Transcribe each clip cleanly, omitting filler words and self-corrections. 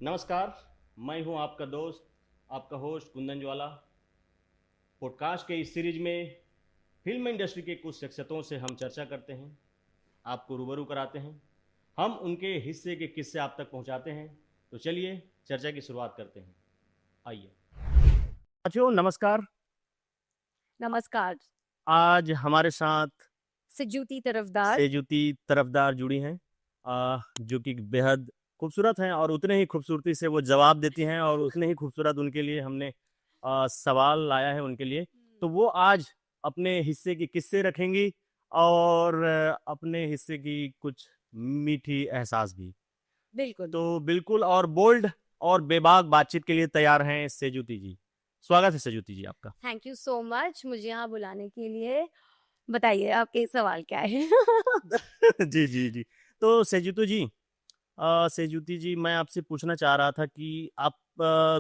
नमस्कार। मैं हूं आपका दोस्त, आपका होस्ट कुंदन ज्वाला। पॉडकास्ट के इस सीरीज में फिल्म इंडस्ट्री के कुछ शख्सियतों से हम चर्चा करते हैं, आपको रूबरू कराते हैं, हम उनके हिस्से के किस्से आप तक पहुंचाते हैं। तो चलिए चर्चा की शुरुआत करते हैं। आइए साथियों, नमस्कार। नमस्कार। आज हमारे साथ सेजुती तरफदार। सेजुती तरफदार जुड़ी हैं, जो कि बेहद खूबसूरत हैं और उतने ही खूबसूरती से वो जवाब देती हैं और उतने ही खूबसूरत उनके लिए हमने सवाल लाया है उनके लिए। तो वो आज अपने हिस्से की किस्से रखेंगी और अपने हिस्से की कुछ मीठी एहसास भी। बिल्कुल। तो बिल्कुल और बोल्ड और बेबाक बातचीत के लिए तैयार हैं सेजुती जी। स्वागत है सेजुती जी आपका। थैंक यू सो मच मुझे यहाँ बुलाने के लिए। बताइए आपके सवाल क्या है? जी जी जी। तो सेजुतो जी, सेजुती जी, मैं आपसे पूछना चाह रहा था कि आप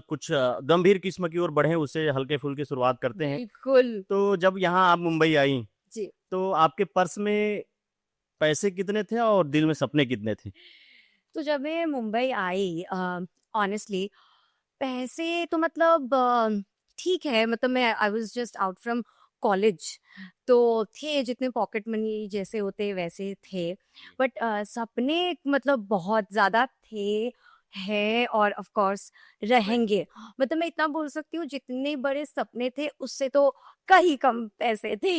कुछ गंभीर किस्म की ओर बढ़े उससे हल्के फुल्के शुरुआत करते हैं। बिल्कुल। तो जब यहाँ आप मुंबई आई जी। तो आपके पर्स में पैसे कितने थे और दिल में सपने कितने थे? तो जब मैं मुंबई आई ऑनेस्टली पैसे तो मतलब ठीक है, मतलब मैं I was just out from college, तो थे जितने पॉकेट मनी जैसे होते वैसे थे, बट सपने मतलब बहुत ज़्यादा थे, हैं और ऑफ कोर्स रहेंगे। मतलब मैं इतना बोल सकती हूँ जितने बड़े सपने थे उससे तो कहीं कम पैसे थे।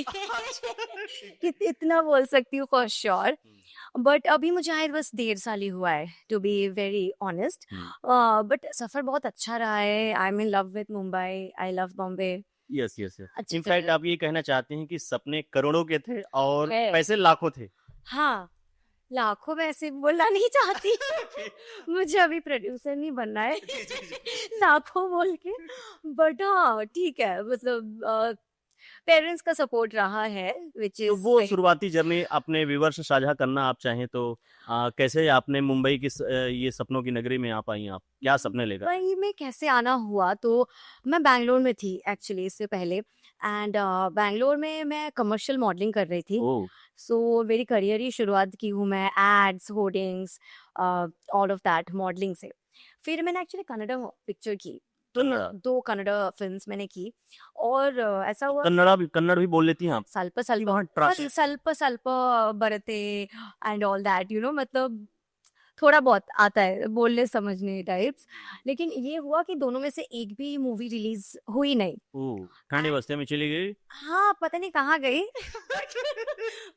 इतना बोल सकती हूँ फॉर श्योर। बट अभी मुझे आए बस 1.5 साल ही हुआ है, to be very honest. But सफ़र बहुत अच्छा रहा है। I am in love with Mumbai, I love Bombay. Yes yes yes. अच्छी इनफैक्ट तरह आप ये कहना चाहते हैं कि सपने करोड़ों के थे और है। पैसे लाखों थे। हाँ, लाखों में ऐसे बोलना नहीं चाहती। मुझे अभी प्रोड्यूसर नहीं बनना है। जी जी जी। लाखों बोल के। बट हाँ, ठीक है, मतलब पेरेंट्स का सपोर्ट रहा है, व्हिच तो इज़ वो वेरी। शुरुआती जर्नी अपने व्यूअर से साझा करना आप चाहें तो कैसे आपने मुंबई की ये सपनों की नगरी में आ पाई आप? क्या सपने लेकर? मुंबई में कैसे आना हुआ, तो मैं बैंगलोर में थी एक्चुअली इससे पहले, एंड बैंगलोर में मैं कमर्शियल मॉडलिंग कर रही थी। ओह! सो मेरी करियर की शुरुआत की हूँ मैं ads, hoardings, all of that modelling से। फिर मैंने एक्चुअली कन्नड़ा पिक्चर की, कन्नड़ा? 2 कन्नड़ा फिल्म्स मैंने की। और ऐसा हुआ कन्नड़ भी बोल लेती हैं आप? ಸ್ವಲ್ಪ कि ಸ್ವಲ್ಪ वहाँ ट्रा ಸ್ವಲ್ಪ ಸ್ವಲ್ಪ बरते एंड ऑल दैट, मतलब थोड़ा बहुत आता है बोलने समझने टाइप्स। लेकिन ये हुआ कि दोनों में से एक भी मूवी रिलीज हुई नहीं। ओह! ठंडी बस्तियों में चली गई? हाँ, पता नहीं कहाँ गई।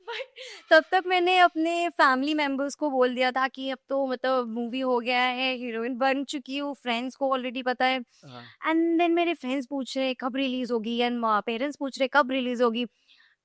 बट तब तक मैंने अपने फैमिली मेंबर्स को बोल दिया था कि अब तो मतलब मूवी हो गया है, हीरोइन बन चुकी हूँ, फ्रेंड्स को ऑलरेडी पता है। हाँ। एंड देन मेरे फ्रेंड्स पूछ रहे कब रिलीज होगी एंड पेरेंट्स पूछ रहे कब रिलीज होगी,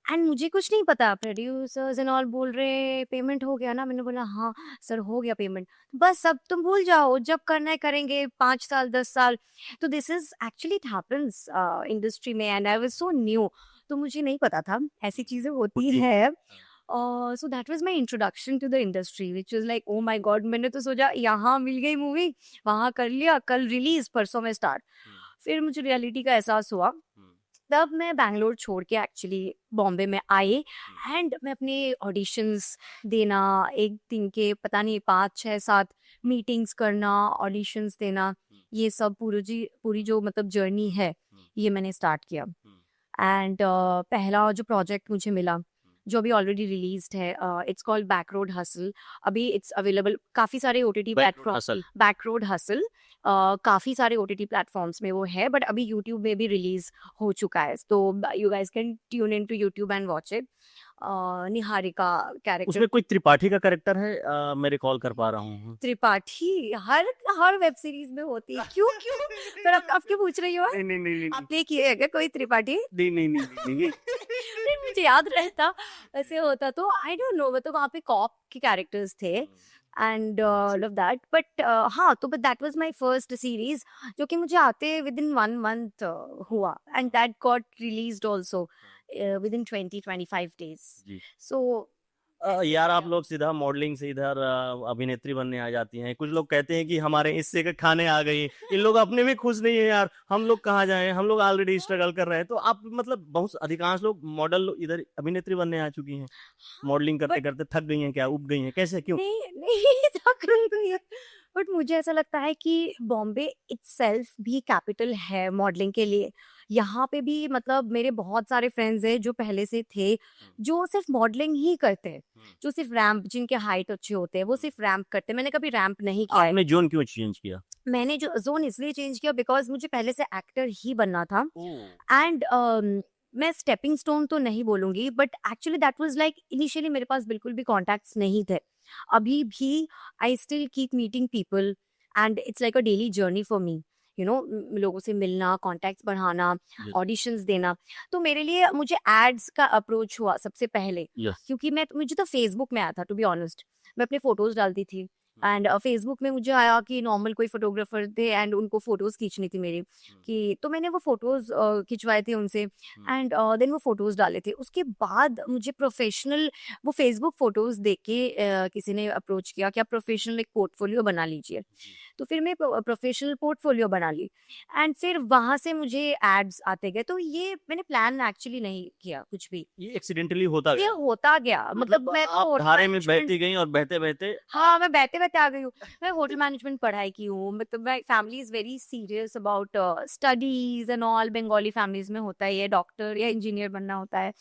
एंड मुझे कुछ नहीं पता। प्रोड्यूसर्स एंड ऑल बोल रहे पेमेंट हो गया ना, मैंने बोला हाँ सर हो गया पेमेंट। बस अब तुम भूल जाओ, जब करना है करेंगे, 5 साल 10 साल। तो this is actually it happens industry में, and I was so new, तो मुझे नहीं पता था ऐसी चीजें होती होती है। हाँ। So that was my introduction to the industry, which was like oh my God. मैंने तो सोचा यहाँ मिल गई मूवी, वहाँ कर लिया, कल रिलीज, परसों में स्टार्ट। हुँ, फिर मुझे रियलिटी का एहसास हुआ, हुँ, तब मैं बैंगलोर छोड़ के एक्चुअली बॉम्बे में आई। हुँ, एंड मैं अपने ऑडिशंस देना, एक दिन के पता नहीं 5 6 7 मीटिंग्स करना, ऑडिशंस देना, हुँ, ये सब पूरी जो मतलब जर्नी है, हुँ, ये मैंने स्टार्ट किया। हुँ, एंड पहला जो प्रोजेक्ट मुझे मिला, जो अभी ऑलरेडी रिलीज्ड है, it's called back road hustle. अभी इट्स अवेलेबल काफ़ी सारे OTT back road platform. Hustle. Back road hustle काफ़ी सारे ओटीटी प्लेटफॉर्म्स में वो है, बट अभी यूट्यूब में भी रिलीज हो चुका है, तो you guys can tune in to YouTube and watch it. Niharika character. उसमें कोई त्रिपाठी का कैरेक्टर है, मैं रिकॉल कर पा रहा हूँ। त्रिपाठी हर हर वेब सीरीज में होती है, क्यों क्यों? फिर आप क्यों पूछ रही हो? नहीं, नहीं, नहीं, नहीं, नहीं। आपने किए है क्या कोई त्रिपाठी? नहीं, नहीं, नहीं, नहीं, नहीं। नहीं, मुझे याद रहता ऐसे होता तो आई डोंट नो, मतलब वहाँ पे कॉप के कैरेक्टर्स थे and all of that, but हाँ, तो but that was my first series, जो कि मुझे आते विद इन 1 मंथ हुआ, and that got released also within 20 25 days. जी। सो यार आप लोग सीधा मॉडलिंग से इधर अभिनेत्री बनने आ जाती हैं। कुछ लोग कहते हैं कि हमारे हिस्से के खाने आ गई। इन लोग अपने में खुश नहीं है यार, हम लोग कहाँ जाएँ? हम लोग ऑलरेडी स्ट्रगल कर रहे हैं। तो आप मतलब बहुत अधिकांश लोग मॉडल इधर अभिनेत्री बनने आ चुकी हैं। मॉडलिंग बट करते-करते थक गई हैं क्या? ऊब गई हैं? कैसे? क्यों? नहीं नहीं, थक नहीं गई है। बट मुझे ऐसा लगता है कि बॉम्बे इटसेल्फ भी कैपिटल है मॉडलिंग के लिए। यहाँ पे भी मतलब मेरे बहुत सारे फ्रेंड्स हैं जो पहले से थे, हुँ, जो सिर्फ मॉडलिंग ही करते हैं, हुँ। जो सिर्फ रैंप, जिनके हाइट अच्छे होते हैं, वो सिर्फ रैंप करते हैं। मैंने कभी रैंप नहीं किया है। आपने ज़ोन क्यों चेंज किया? मैंने जो ज़ोन इसलिए चेंज किया बिकॉज़ मुझे पहले से एक्टर ही बनना था। ओह! एंड मैं स्टेपिंग स्टोन तो नहीं बोलूँगी, but actually that was like initially मेरे पास बिल्कुल भी कॉन्टैक्ट्स नहीं थे। अभी भी I still keep meeting people and it's like a daily journey for me, you know, लोगों से मिलना, कॉन्टैक्ट्स बढ़ाना, यस, ऑडिशंस देना। तो मेरे लिए मुझे एड्स का अप्रोच हुआ सबसे पहले, यस। क्योंकि मैं मुझे तो फेसबुक में आया था टू बी ऑनेस्ट। मैं अपने फ़ोटोज़ डालती थी हुँ, एंड फेसबुक में मुझे आया कि नॉर्मल कोई फ़ोटोग्राफ़र थे एंड उनको फ़ोटोज़ खींचनी थी मेरी, हुँ, कि तो मैंने वो फ़ोटोज़ खिंचवाए थे उनसे हुँ। एंड देन वो फ़ोटोज़ डाले थे। उसके बाद मुझे प्रोफ़ेशनल वो फ़ेसबुक फ़ोटोज़ देख के किसी ने अप्रोच किया कि आप प्रोफ़ेशनल एक पोर्टफ़ोलियो बना लीजिए। जी। तो फिर मैं प्रोफ़ेशनल पोर्टफ़ोलियो बना ली एंड फिर वहाँ से मुझे एड्स आते गए। तो ये मैंने प्लान एक्चुअली नहीं किया कुछ भी। ये एक्सीडेंटली होता ये गया। होता गया, मतलब मतलब मैं तो आप होटल धारे में मैनेजमेंट। बहती गईं और बहते-बहते हाँ, मैं बहते-बहते आ गई हूँ। मैं होटल मैनेजमेंट पढ़ाई की हूँ, मतलब my family is very serious about studies and all. Bengali families में होता ही है, डॉक्टर या इंजीनियर बनना होता है।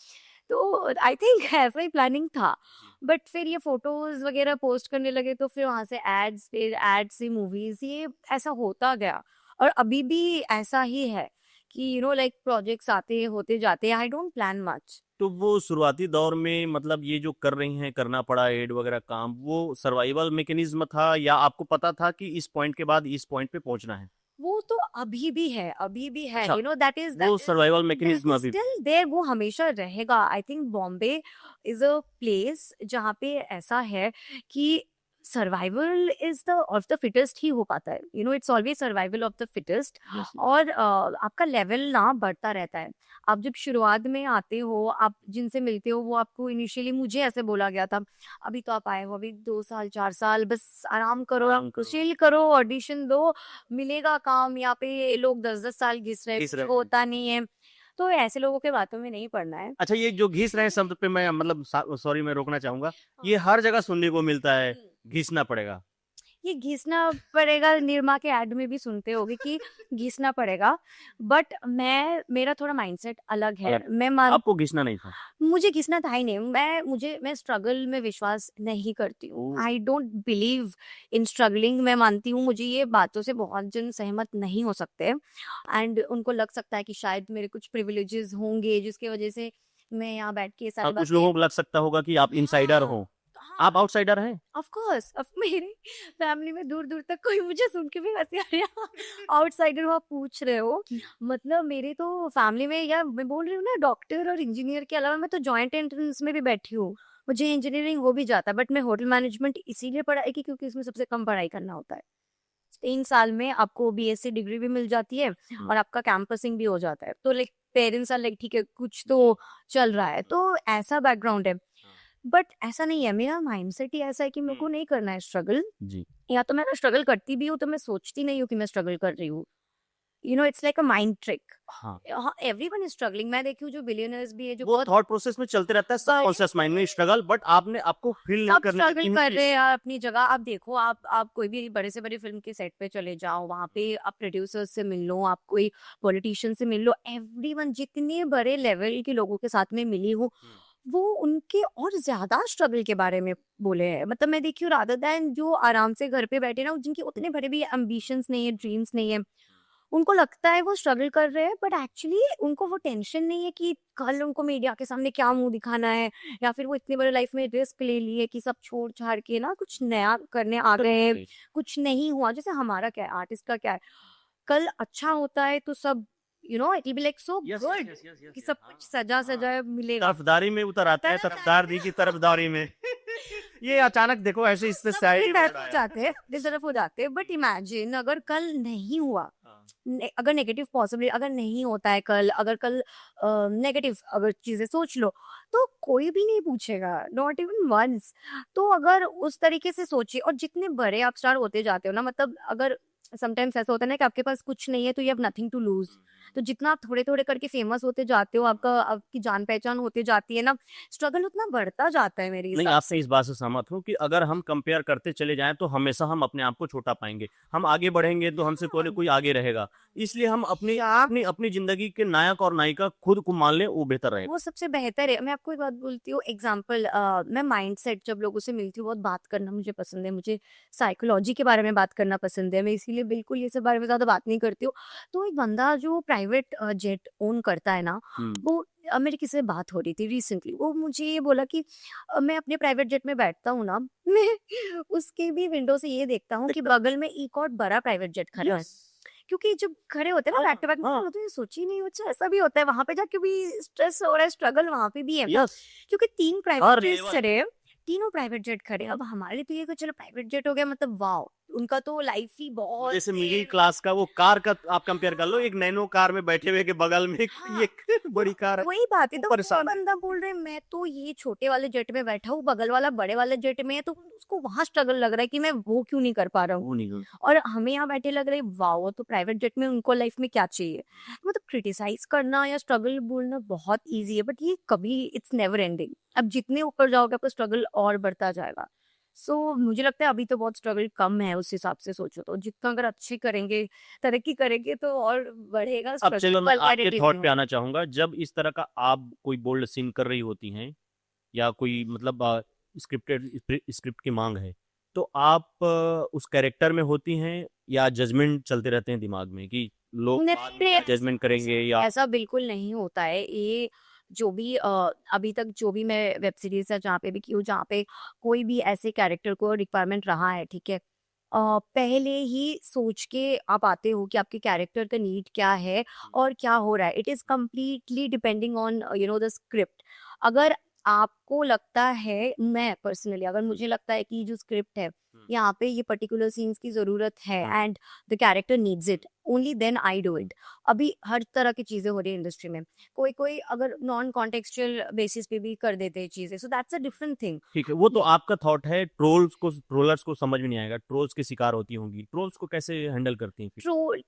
तो आई थिंक ऐसा ही प्लानिंग था। जी। बट फिर ये फ़ोटोज़ वगैरह पोस्ट करने लगे तो फिर वहाँ से एड्स, फिर एड्स से मूवीज़, ये ऐसा होता गया। और अभी भी ऐसा ही है कि यू नो लाइक प्रोजेक्ट्स आते होते जाते हैं, आई डोंट प्लान मच। तो वो शुरुआती दौर में मतलब ये जो कर रही हैं, करना पड़ा एड वगैरह काम, वो सर्वाइवल मैकेनिज़्म था या आपको पता था कि इस पॉइंट के बाद इस पॉइंट पे पहुँचना है? वो तो अभी भी है, अच्छा, यू नो दैट इज़ वो सर्वाइवल दैट मैकेनिज़्म इज़ अभी भी स्टिल है। देयर, वो हमेशा रहेगा। I think Bombay is a place जहाँ पे ऐसा है कि survival is the of the fittest ही हो पाता है। You know it's always survival of the fittest. Yes, yes. और आपका लेवल ना बढ़ता रहता है। आप जब शुरुआत में आते हो, आप जिनसे मिलते हो वो आपको इनिशियली, मुझे ऐसे बोला गया था, अभी तो आप आए हो, अभी 2 साल 4 साल बस आराम करो, आराम करो। चिल करो, ऑडिशन दो, मिलेगा काम। यहाँ पे लोग 10-10 साल घिस रहे हैं, घिस कुछ रहे हैं। होता नहीं है। तो ऐसे लोगों के बातों में नहीं पड़ना है। अच्छा ये जो घिस रहे हैं शब्द पे मैं मतलब सॉरी मैं रोकना चाहूँगा। हाँ। ये हर जगह सुनने को मिलता है, हुँ। घिसना पड़ेगा। ये घिसना पड़ेगा, निरमा के ऐड में भी सुनते होगे कि घिसना पड़ेगा। बट मैं, मेरा थोड़ा माइंडसेट अलग है। अलग मैं मान आपको घिसना नहीं था। मुझे घिसना था ही नहीं। मैं स्ट्रगल में विश्वास नहीं करती हूँ। Oh! I don't believe in struggling. मैं मानती हूँ, मुझे ये बातों से बहुत जन सहमत नहीं हो सकते एंड उनको लग सकता है कि शायद मेरे कुछ प्रिविलेजेस होंगे जिसकी वजह से मैं यहाँ बैठ के ये सारी कुछ बातें। लोगों को लग सकता होगा कि आप इनसाइडर हाँ, हो। हाँ। आप आउटसाइडर हैं? ऑफ कोर्स, अब मेरे फैमिली में दूर-दूर तक कोई मुझे सुन के भी हँसी आ रही है। आउटसाइडर हो आप पूछ रहे हो? मतलब मेरे तो फैमिली में, या मैं बोल रही हूँ ना, डॉक्टर और इंजीनियर के अलावा मैं तो जॉइंट एंट्रेंस में भी बैठी हूँ। मुझे इंजीनियरिंग हो भी जाता, बट मैं होटल मैनेजमेंट इसीलिए पढ़ाई की क्योंकि इसमें सबसे कम पढ़ाई करना होता है। 3 साल में आपको बीएससी डिग्री भी मिल जाती है हुँ, और आपका कैंपसिंग भी हो जाता है। तो लाइक पेरेंट्स आर लाइक ठीक है, कुछ तो चल रहा है। तो ऐसा बैकग्राउंड है। हाँ। बट ऐसा नहीं है, मेरा माइंडसेट ही ऐसा है कि मेरे हुँ, को नहीं करना है स्ट्रगल। जी। या तो मैं अगर स्ट्रगल करती भी हूँ तो मैं सोचती नहीं हूँ कि मैं स्ट्रगल कर रही हूँ। You know it's like a mind trick. हाँ, हाँ, एवरीवन इज स्ट्रगलिंग। मैं देखी हूँ जो बिलियनर्स भी है, जो वो बहुत थॉट प्रोसेस में चलते रहता है बड़े, सबकॉन्शियस माइंड में स्ट्रगल बट आपने आपको फील नहीं सब करने देती स्ट्रगल कर रहे हैं इमीडिएटली। यार अपनी जगह। आप देखो, आप कोई भी बड़े से बड़े फिल्म के सेट पे चले जाओ, वहाँ पे आप प्रोड्यूसर्स से मिल लो, आप कोई पॉलिटिशियन से मिल लो, एवरीवन, जितने बड़े लेवल के लोगों के साथ में मिली हूँ, हुँ, वो उनके और ज़्यादा स्ट्रगल के बारे में बोले हैं। मतलब मैं देखी हूँ, रादर दैन जो आराम से घर पे बैठे ना, जिनके उतने बड़े भी एम्बिशंस नहीं है, ड्रीम्स नहीं है, उनको लगता है वो स्ट्रगल कर रहे हैं, बट एक्चुअली उनको वो टेंशन नहीं है कि कल उनको मीडिया के सामने क्या मुँह दिखाना है, या फिर वो इतनी बड़ी लाइफ में रिस्क ले लिए कि सब छोड़-छाड़ के ना कुछ नया करने आ गए हैं, राइट। कुछ नहीं हुआ। जैसे हमारा क्या है, आर्टिस्ट का क्या है, कल अच्छा होता है तो सब, you know it will be like so yes, yes, good yes, yes, yes, कि यस, सब हाँ, कुछ हाँ। सजा-सजाया मिलेगा। तरफदारी में उतर आते हैं, तरफदार दी की तरफदारी में। ये अचानक देखो ऐसे इससे सब अपनी शायरी तरफ वर्ड हो आया। जाते हैं, डिज़र्व हो जाते हैं, बट इमेजिन अगर कल नहीं हुआ, हाँ, अगर नेगेटिव पॉसिबल अगर नहीं होता है कल, अगर कल नेगेटिव अगर चीजें सोच लो, तो कोई भी नहीं पूछेगा, नॉट इवन वंस। तो अगर उस तरीके से सोचिए, और जितने बड़े आप स्टार होते जाते हो ना, मतलब अगर समटाइम्स ऐसा होता है ना कि आपके पास कुछ नहीं है तो you have nothing to lose. तो जितना आप थोड़े-थोड़े करके फेमस होते जाते हो, आपकी जान-पहचान होती जाती है ना, स्ट्रगल उतना बढ़ता जाता है मेरे नहीं, हिसाब आपसे से। इस बात से सहमत हूँ कि अगर हम कंपेयर करते चले जाएँ तो हमेशा हम अपने आप को छोटा पाएँगे। हम आगे बढ़ेंगे तो हमसे पहले हाँ, कोई आगे रहेगा। इसलिए हम अपनी क्या अपनी अपनी ज़िंदगी के नायक और नायिका खुद को मान लें, वो बेहतर रहेगा। वो सबसे बेहतर है। मैं आपको एक बात बोलती हूँ, एग्जाम्पल, मैं माइंडसेट जब लोगों से मिलती हूँ, बहुत बात करना मुझे पसंद है, मुझे साइकोलॉजी के बारे में बात करना पसंद है, मैं इसीलिए बिल्कुल ये सब बारे में ज़्यादा बात नहीं करती हूँ। तो एक बंदा जो प्राइवेट जेट ओन करता है ना, हुँ। वो मेरी किसी से बात हो रही थी रिसेंटली, वो मुझे ये बोला कि मैं अपने प्राइवेट जेट में बैठता हूँ ना, मैं उसके भी विंडो से ये देखता हूँ कि बगल में एक और बड़ा प्राइवेट जेट खड़ा है। यस। क्योंकि जब खड़े होते हैं ना हाँ, बैक टू बैक, हाँ। मैं तो ये सोची नहीं, अच्छा ऐसा भी होता है वहां पे जाके भी स्ट्रेस हो रहा है, स्ट्रगल वहां पे भी है। यस। क्योंकि 3 प्राइवेट हर जेट्स लेवल खड़े हैं, तीनों प्राइवेट जेट खड़े हैं। अब हमारे लिए तो ये कि चलो प्राइवेट जेट हो गया, मतलब वाओ, उनका तो लाइफ ही बहुत जैसे मिडिल ही। क्लास का वो कार का आप कंपेयर कर लो, एक नैनो कार में बैठे हुए के बगल में हाँ, ये तो बड़ी कार है, वही बात है। वो तो वो परेशान है। बंदा बोल रहे मैं तो ये छोटे वाले जेट में बैठा हूँ, बगल वाला बड़े वाले जेट में है, तो उसको वहां स्ट्रगल लग रहा है कि मैं वो क्यों नहीं कर पा रहा हूँ। वो नहीं और हमें यहाँ बैठे लग रहा है वाओ, वो तो प्राइवेट जेट में उनको लाइफ में क्या चाहिए। मतलब क्रिटिसाइज करना या स्ट्रगल बोलना बहुत इजी है, बट ये कभी इट्स नेवर एंडिंग। अब जितने ऊपर जाओगे आपका स्ट्रगल और बढ़ता जाएगा। सो मुझे लगता है अभी तो बहुत स्ट्रगल कम है उस हिसाब से सोचो तो, जितना अगर अच्छे करेंगे, तरक्की करेंगे तो और बढ़ेगा अब स्ट्रगल, चलो मैं आपके क्वालिटेटिव थॉट में पे होगा। आना चाहूँगा, जब इस तरह का आप कोई बोल्ड सीन कर रही होती हैं या कोई मतलब स्क्रिप्ट की माँग है, तो आप उस कैरेक्टर में होती हैं या जजमेंट चलते रहते हैं दिमाग में कि लोग बाद में नहीं, क्या जजमेंट करेंगे या ऐसा बिल्कुल नहीं होता है। ये जो भी अभी तक जो भी मैं वेब सीरीज़ या जहाँ पे भी की हूँ, जहाँ पे कोई भी ऐसे कैरेक्टर को रिक्वायरमेंट रहा है, ठीक है? पहले ही सोच के आप आते हो कि आपके कैरेक्टर का नीड क्या है और क्या हो रहा है। It is completely depending on the script. अगर आपको लगता है, मैं पर्सनली अगर मुझे लगता है कि जो स्क्रिप्ट है, हुँ, यहाँ पे ये पर्टिकुलर सीन्स की ज़रूरत है हुँ, and the character needs it, only then I do it. अभी हर तरह की चीज़ें हो रही है इंडस्ट्री में। कोई-कोई अगर नॉन कॉन्टेक्सचुअल बेसिस पे भी कर देते हैं चीज़ें, so that's a different thing. ठीक है, वो तो आपका थॉट है, ट्रोलर्स को समझ में नहीं आएगा, ट्रोल्स के शिकार होती होंगी, ट्रोल्स को कैसे हैंडल करती हैं फिर?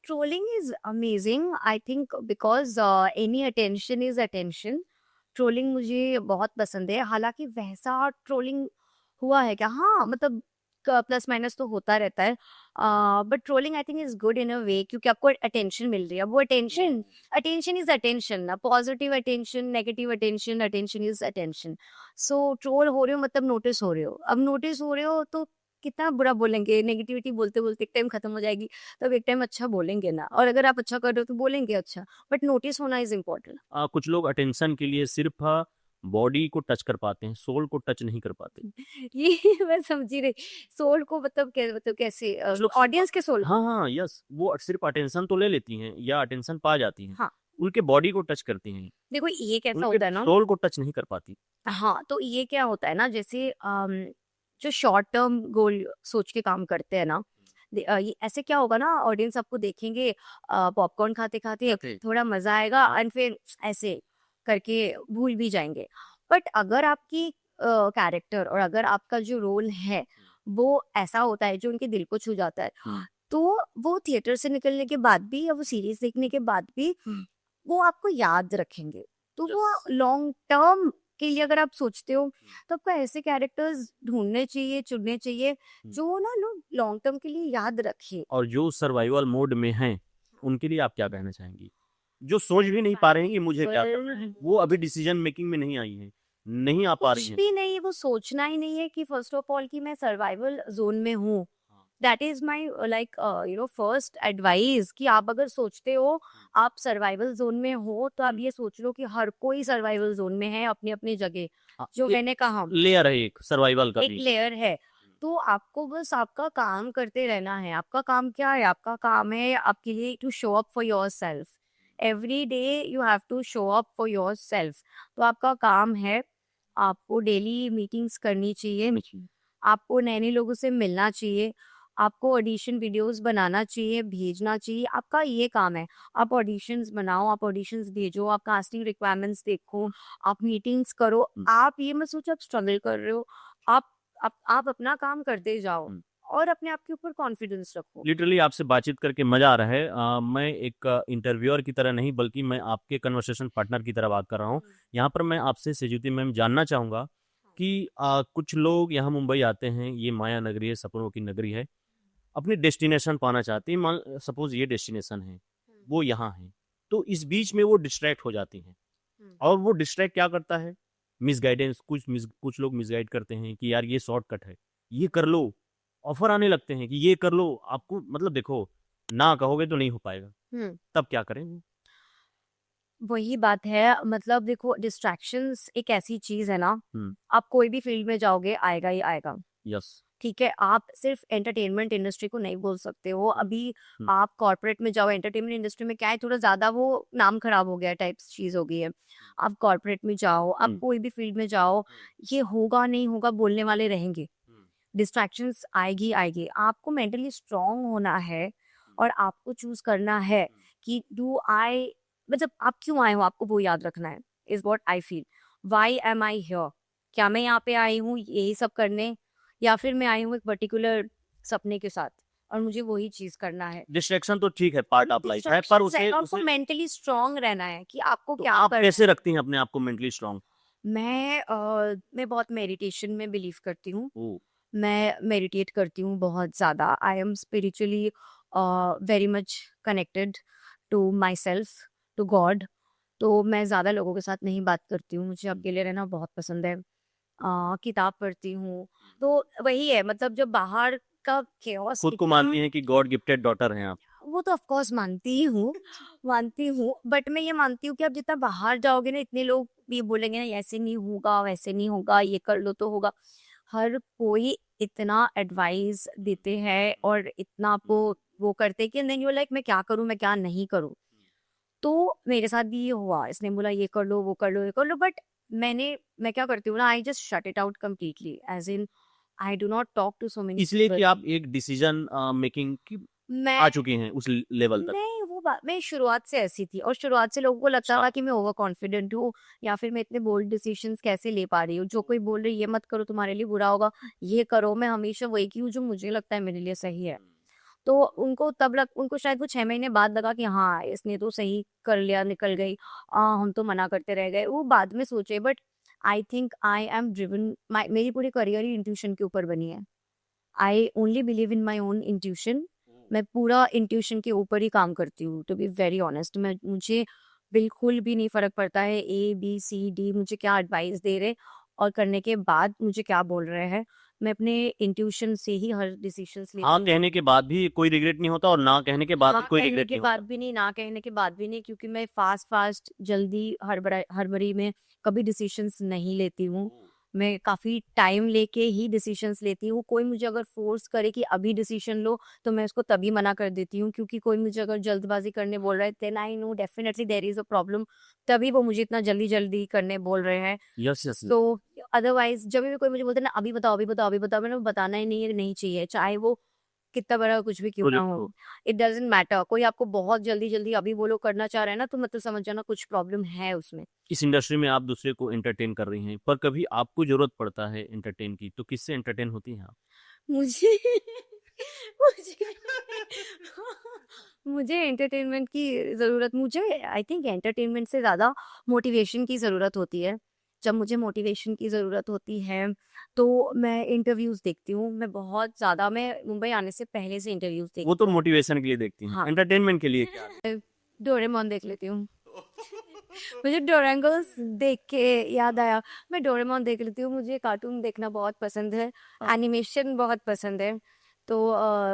Trolling is amazing, I think, because any attention is attention. Trolling मुझे बहुत पसंद है। हालाँकि वैसा ट्रोलिंग हुआ है क्या? हाँ, मतलब क प्लस माइनस तो होता रहता है। But trolling I think is good in a way, क्योंकि आपको अटेंशन मिल रही है। अब वो अटेंशन अटेंशन इज़ अटेंशन ना, positive attention, negative attention, attention is attention. So troll हो रहे हो मतलब नोटिस हो रहे हो। अब नोटिस हो रहे हो तो कितना बुरा बोलेंगे, नेगेटिविटी बोलते-बोलते एक टाइम खत्म हो जाएगी, तब एक टाइम अच्छा बोलेंगे ना, और अगर आप अच्छा कर रहे हो तो बोलेंगे अच्छा, बट नोटिस होना इज़ इम्पोर्टेंट। कुछ लोग अटेंशन के लिए सिर्फ़ बॉडी को टच कर पाते हैं, सोल को टच नहीं कर पाते। ये मैं समझी नहीं। सोल को मतलब मतलब कैसे, कुछ लोग सिर्फ़ ऑडियंस के सोल को? हाँ, हाँ, यस, वो सिर्फ़ अटेंशन तो ले लेती हैं या अटेंशन पा जाती हैं, हाँ, उनके बॉडी को टच करती हैं, देखो ये कैसा उनके होता है ना, सोल को टच नहीं कर पाती। हाँ, तो ये क्या होता है ना, जैसे जो शॉर्ट टर्म गोल सोच के काम करते हैं ना, ये ऐसे क्या होगा ना, ऑडियंस आपको देखेंगे पॉपकॉर्न खाते-खाते, ओके। थोड़ा मज़ा आएगा हाँ, एंड फिर ऐसे करके भूल भी जाएँगे। बट अगर आपकी कैरेक्टर और अगर आपका जो रोल है, वो ऐसा होता है जो उनके दिल को छू जाता है, हुँ, तो वो थिएटर से निकलने के बाद भी या वो सीरीज़ देखने के बाद भी वो आपको याद रखेंगे। तो वो यस। लॉन्ग टर्म के लिए अगर आप सोचते हो, तो आपको ऐसे कैरेक्टर्स ढूँढने चाहिए, चुनने चाहिए, हुँ, जो ना लोग लॉन्ग टर्म के लिए याद रखें। और जो सर्वाइवल मोड में हैं, उनके लिए आप क्या कहना चाहेंगी? जो सोच भी नहीं पा रहे हैं कि मुझे क्या करना है, वो अभी डिसीज़न मेकिंग में नहीं आई हैं, नहीं आ पा रही कुछ हैं। भी नहीं, वो सोचना ही नहीं है कि फर्स्ट ऑफ ऑल कि मैं सर्वाइवल ज़ोन में हूँ। हाँ, that is my like first advice, कि आप अगर सोचते हो आप सर्वाइवल ज़ोन में हो, तो आप हुँ, ये सोच लो कि हर कोई सर्वाइवल ज़ोन में है अपनी-अपनी जगह। जो एक मैंने कहा, लेयर है एक सर्वाइवल का एक भी। लेयर है। तो आपको बस आपका काम करते रहना है। आपका काम क्या है? आपका काम है आपके लिए to show up for yourself. Every day you have to show up for yourself. तो आपका काम है, आपको डेली मीटिंग्स करनी चाहिए, आपको नए-नए लोगों से मिलना चाहिए, आपको ऑडिशन वीडियोज़ बनाना चाहिए, भेजना चाहिए, आपका ये काम है। आप ऑडिशंस बनाओ, आप ऑडिशंस भेजो, आप कास्टिंग रिक्वायरमेंट्स देखो, आप मीटिंग्स करो। हुँ, आप ये मत सोचो आप स्ट्रगल कर रहे हो। आप अपना काम करते जाओ, हुँ। और अपने आप के ऊपर कॉन्फिडेंस रखो। लिटरली आपसे बातचीत करके मजा आ रहा है। मैं एक इंटरव्यूअर की तरह नहीं बल्कि मैं आपके कन्वर्सेशन पार्टनर की तरह बात कर रहा हूँ। यहाँ पर मैं आपसे सेजुती मैम जानना चाहूँगा कि कुछ लोग यहाँ मुंबई आते हैं, ये माया नगरी है, सपनों की नगरी है, अपनी डेस्टिनेशन पाना चाहती हैं। मान सपोज ये डेस्टिनेशन है, वो यहाँ है, तो इस बीच में वो डिस्ट्रैक्ट हो जाती हैं। और वो डिस्ट्रैक्ट क्या करता है? मिसगाइडेंस। कुछ लोग मिसगाइड करते हैं कि यार ये शॉर्टकट है, ये कर लो। ऑफर आने लगते हैं कि ये कर लो, आपको मतलब देखो, ना कहोगे तो नहीं हो पाएगा। हम्म तब क्या करें? वही बात है, मतलब देखो डिस्ट्रैक्शंस एक ऐसी चीज है ना, हम्म। आप कोई भी फील्ड में जाओगे आएगा ही आएगा। यस। ठीक है, आप सिर्फ एंटरटेनमेंट इंडस्ट्री को नहीं बोल सकते हो। अभी हम्म। आप कॉर्पोरेट में जाओ, एंटरटेनमेंट इंडस्ट्री में क्या है, थोड़ा ज्यादा वो नाम खराब हो गया टाइप चीज हो गई है। आप कॉर्पोरेट में जाओ, आप कोई भी फील्ड में जाओ, ये होगा नहीं होगा बोलने वाले रहेंगे। डिस्ट्रैक्शंस आएगी आएगी, आपको मेंटली स्ट्रांग होना है और आपको चूज करना है कि डू आई, मतलब आप क्यों आए हो, आपको वो याद रखना है। Is what I feel, why am I hear, क्या मैं यहाँ पे आई हूँ यही सब करने, या फिर मैं आई हूँ एक पर्टिकुलर सपने के साथ और मुझे वही चीज करना है। डिस्ट्रैक्शन तो ठीक है, पार्ट ऑफ लाइफ है, पर उसे आपको उसे मेंटली स्ट्रांग रहना है कि आपको तो क्या आप करना कैसे है। रखती हैं अपने आप को मेंटली स्ट्रांग? मैं बहुत मेडिटेशन में बिलीव करती हूँ। ओ। मैं मेडिटेट करती हूँ बहुत ज़्यादा। I am spiritually very much connected to my self, to God. तो मैं ज़्यादा लोगों के साथ नहीं बात करती हूँ, मुझे अकेले रहना बहुत पसंद है। किताब पढ़ती हूँ। तो वही है, मतलब जब बाहर का chaos खुद को इतना, मानती हैं कि गॉड गिफ्टेड डॉटर हैं आप? वो तो ऑफ कोर्स मानती ही हूँ, मानती हूँ, बट मैं ये मानती हूँ कि आप जितना बाहर जाओगे ना, इतने लोग भी बोलेंगे ना ऐसे नहीं होगा वैसे नहीं होगा, ये कर लो तो होगा। हर कोई इतना एडवाइस देते हैं और इतना आपको वो करते हैं कि देन यू लाइक मैं क्या करूँ मैं क्या नहीं करूँ। तो मेरे साथ भी ये हुआ, इसने बोला ये कर लो वो कर लो ये कर लो, बट मैं क्या करती हूँ ना, I just shut it out completely, as in I do not talk to so many इसलिए कि पीपल। आप एक डिसीजन मेकिंग की मैं आ चुकी हैं उस लेवल तक। नहीं, वो बात, मैं शुरुआत से ऐसी थी और शुरुआत से लोगों को लगता अच्छा। था कि मैं ओवर कॉन्फिडेंट हूँ, या फिर मैं इतने बोल्ड डिसीजंस कैसे ले पा रही हूँ। जो कोई बोल रही है ये मत करो तुम्हारे लिए बुरा होगा, ये करो, मैं हमेशा वही की हूँ जो मुझे लगता है मेरे लिए सही है। तो उनको शायद वो 6 महीने बाद लगा कि हाँ इसने तो सही कर लिया, निकल गई, हम तो मना करते रह गए, वो बाद में सोचे। But I think I am driven, मेरी पूरी करियर ही इंट्यूशन के ऊपर बनी है। I only believe in my own intuition. मैं पूरा इंट्यूशन के ऊपर ही काम करती हूँ, टू बी वेरी ऑनेस्ट। मुझे बिल्कुल भी नहीं फर्क पड़ता है ABCD मुझे क्या एडवाइस दे रहे और करने के बाद मुझे क्या बोल रहे हैं। मैं अपने इंट्यूशन से ही हर डिसीजन लेती हाँ हूँ। कहने के बाद भी कोई रिग्रेट नहीं होता और ना कहने के बाद हाँ भी कोई कहने रिग्रेट के नहीं बाद होता। भी नहीं, ना कहने के बाद भी नहीं, क्योंकि मैं फास्ट जल्दी हड़बड़ी में कभी डिसीजंस नहीं लेती हूँ। मैं काफ़ी टाइम लेके ही डिसीजंस लेती हूँ। कोई मुझे अगर फोर्स करे कि अभी डिसीजन लो, तो मैं उसको तभी मना कर देती हूँ, क्योंकि कोई मुझे अगर जल्दबाजी करने बोल रहा है then I know definitely there is a problem, तभी वो मुझे इतना जल्दी करने बोल रहे हैं। Yes yes. तो अदरवाइज़ जब भी कोई मुझे बोलता है ना अभी बताओ, अभी बताओ, अभी बताओ, मैंने बताना ही नहीं है, नहीं चाहिए, चाहे वो कितना बड़ा कुछ भी क्यों ना प्रोजेक्ट हो। को। इट डज़न्ट मैटर, कोई आपको बहुत जल्दी अभी वो लोग करना चाह रहे हैं ना, तो मतलब समझ जाना कुछ प्रॉब्लम है उसमें। इस इंडस्ट्री में आप दूसरे को एंटरटेन कर रही हैं, पर कभी आपको जरूरत पड़ता है एंटरटेन की, तो किससे एंटरटेन होती हैं आप? मुझे मुझे मुझे एंटरटेनमेंट की ज़रूरत, मुझे आई थिंक एंटरटेनमेंट से ज़्यादा मोटिवेशन की ज़रूरत होती है। जब मुझे मोटिवेशन की ज़रूरत होती है, तो मैं इंटरव्यूज़ देखती हूँ। मैं मुंबई आने से पहले से इंटरव्यूज़ वो देखती तो हूँ। मोटिवेशन के लिए देखती हैं, हाँ, एंटरटेनमेंट के लिए क्या? डोरेमोन देख लेती हूँ। मुझे डोरेंगल्स देख के याद आया, मैं डोरेमोन देख लेती हूँ। मुझे कार्टून देखना बहुत पसंद है, हाँ। एनिमेशन बहुत पसंद है। तो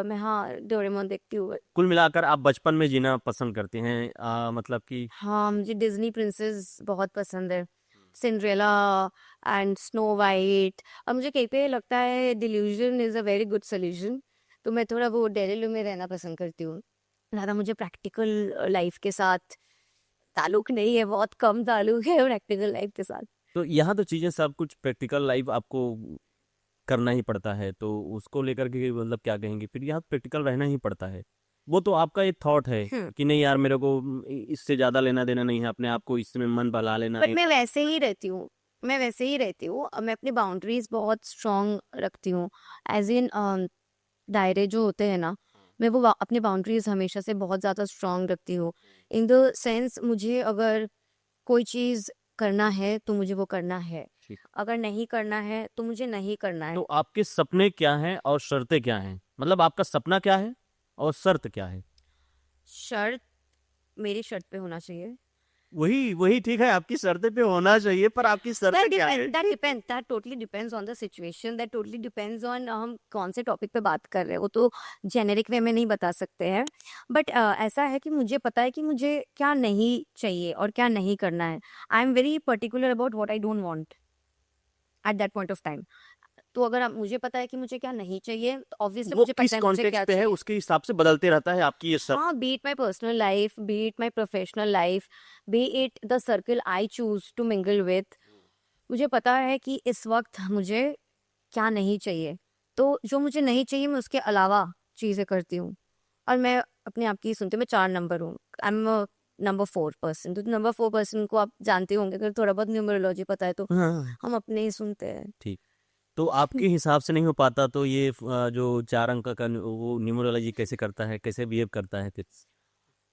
मैं हाँ डोरेमोन देखती हूँ। कुल मिलाकर आप बचपन में जीना पसंद करते हैं, मतलब कि हाँ, मुझे डिज्नी प्रिंसेस बहुत पसंद है, सिंड्रेला एंड स्नो वाइट। और मुझे कहीं पे लगता है delusion is a very good solution, तो मैं थोड़ा वो डेरिलो में रहना पसंद करती हूँ। ज़्यादा मुझे प्रैक्टिकल लाइफ के साथ ताल्लुक नहीं है, बहुत कम ताल्लुक है प्रैक्टिकल लाइफ के साथ। तो यहाँ तो चीजें सब कुछ प्रैक्टिकल लाइफ आपको करना ही पड़ता है, तो उसको लेकर के मतलब क्या कहेंगे? फिर यहाँ प्रैक्टिकल रहना ही पड़ता है। वो तो आपका एक थॉट है हम्म, कि नहीं यार मेरे को इससे ज्यादा लेना देना नहीं है, अपने आप को इसमें मन बहला लेना बट नहीं। मैं वैसे ही रहती हूँ, मैं वैसे ही रहती हूँ। मैं अपनी बाउंड्रीज बहुत स्ट्रॉन्ग रखती हूँ, एज इन दायरे जो होते हैं ना, मैं वो अपने बाउंड्रीज हमेशा से बहुत ज़्यादा स्ट्रांग रखती हूँ। इन द सेंस मुझे अगर कोई चीज़ करना है तो मुझे वो करना है, ठीक। अगर नहीं करना है तो मुझे नहीं करना है। तो आपके सपने क्या हैं और शर्तें क्या हैं? मतलब आपका सपना क्या है और शर्त क्या है? शर्त मेरी शर्त पे होना चाहिए। वही ठीक है, आपकी शर्तें पे होना चाहिए, पर आपकी शर्तें क्या है? that totally depends on the situation, that totally depends on हम कौन से टॉपिक पे बात कर रहे हैं, वो तो जेनेरिक वे में नहीं बता सकते हैं। बट ऐसा है कि मुझे पता है कि मुझे क्या नहीं चाहिए और क्या नहीं करना है। I am very particular about what I don't want at that point of time. तो अगर मुझे पता है कि मुझे क्या नहीं चाहिए, तो ऑब्वियसली वो मुझे किस पता है मुझे क्या कॉन्टेक्स्ट पे है चाहिए। उसके हिसाब से बदलते रहता है आपकी ये सब। हाँ, be it my personal life, be it my professional life, be it the circle I choose to mingle with, मुझे पता है कि इस वक्त मुझे क्या नहीं चाहिए। तो जो मुझे नहीं चाहिए मैं उसके अलावा चीज़ें करती हूँ। और मैं अपने आप की सुनती हूँ, मैं 4 नंबर हूँ। I am number 4 person. तो नंबर 4 पर्सन को आप जानते होंगे, अगर थोड़ा बहुत न्यूमरोलॉजी पता है तो हाँ, हम अपने ही सुनते हैं। ठीक। तो आपके हिसाब से नहीं हो पाता तो ये जो 4 अंक का वो न्यूमरोलॉजी कैसे करता है, कैसे बिहेव करता है फिर?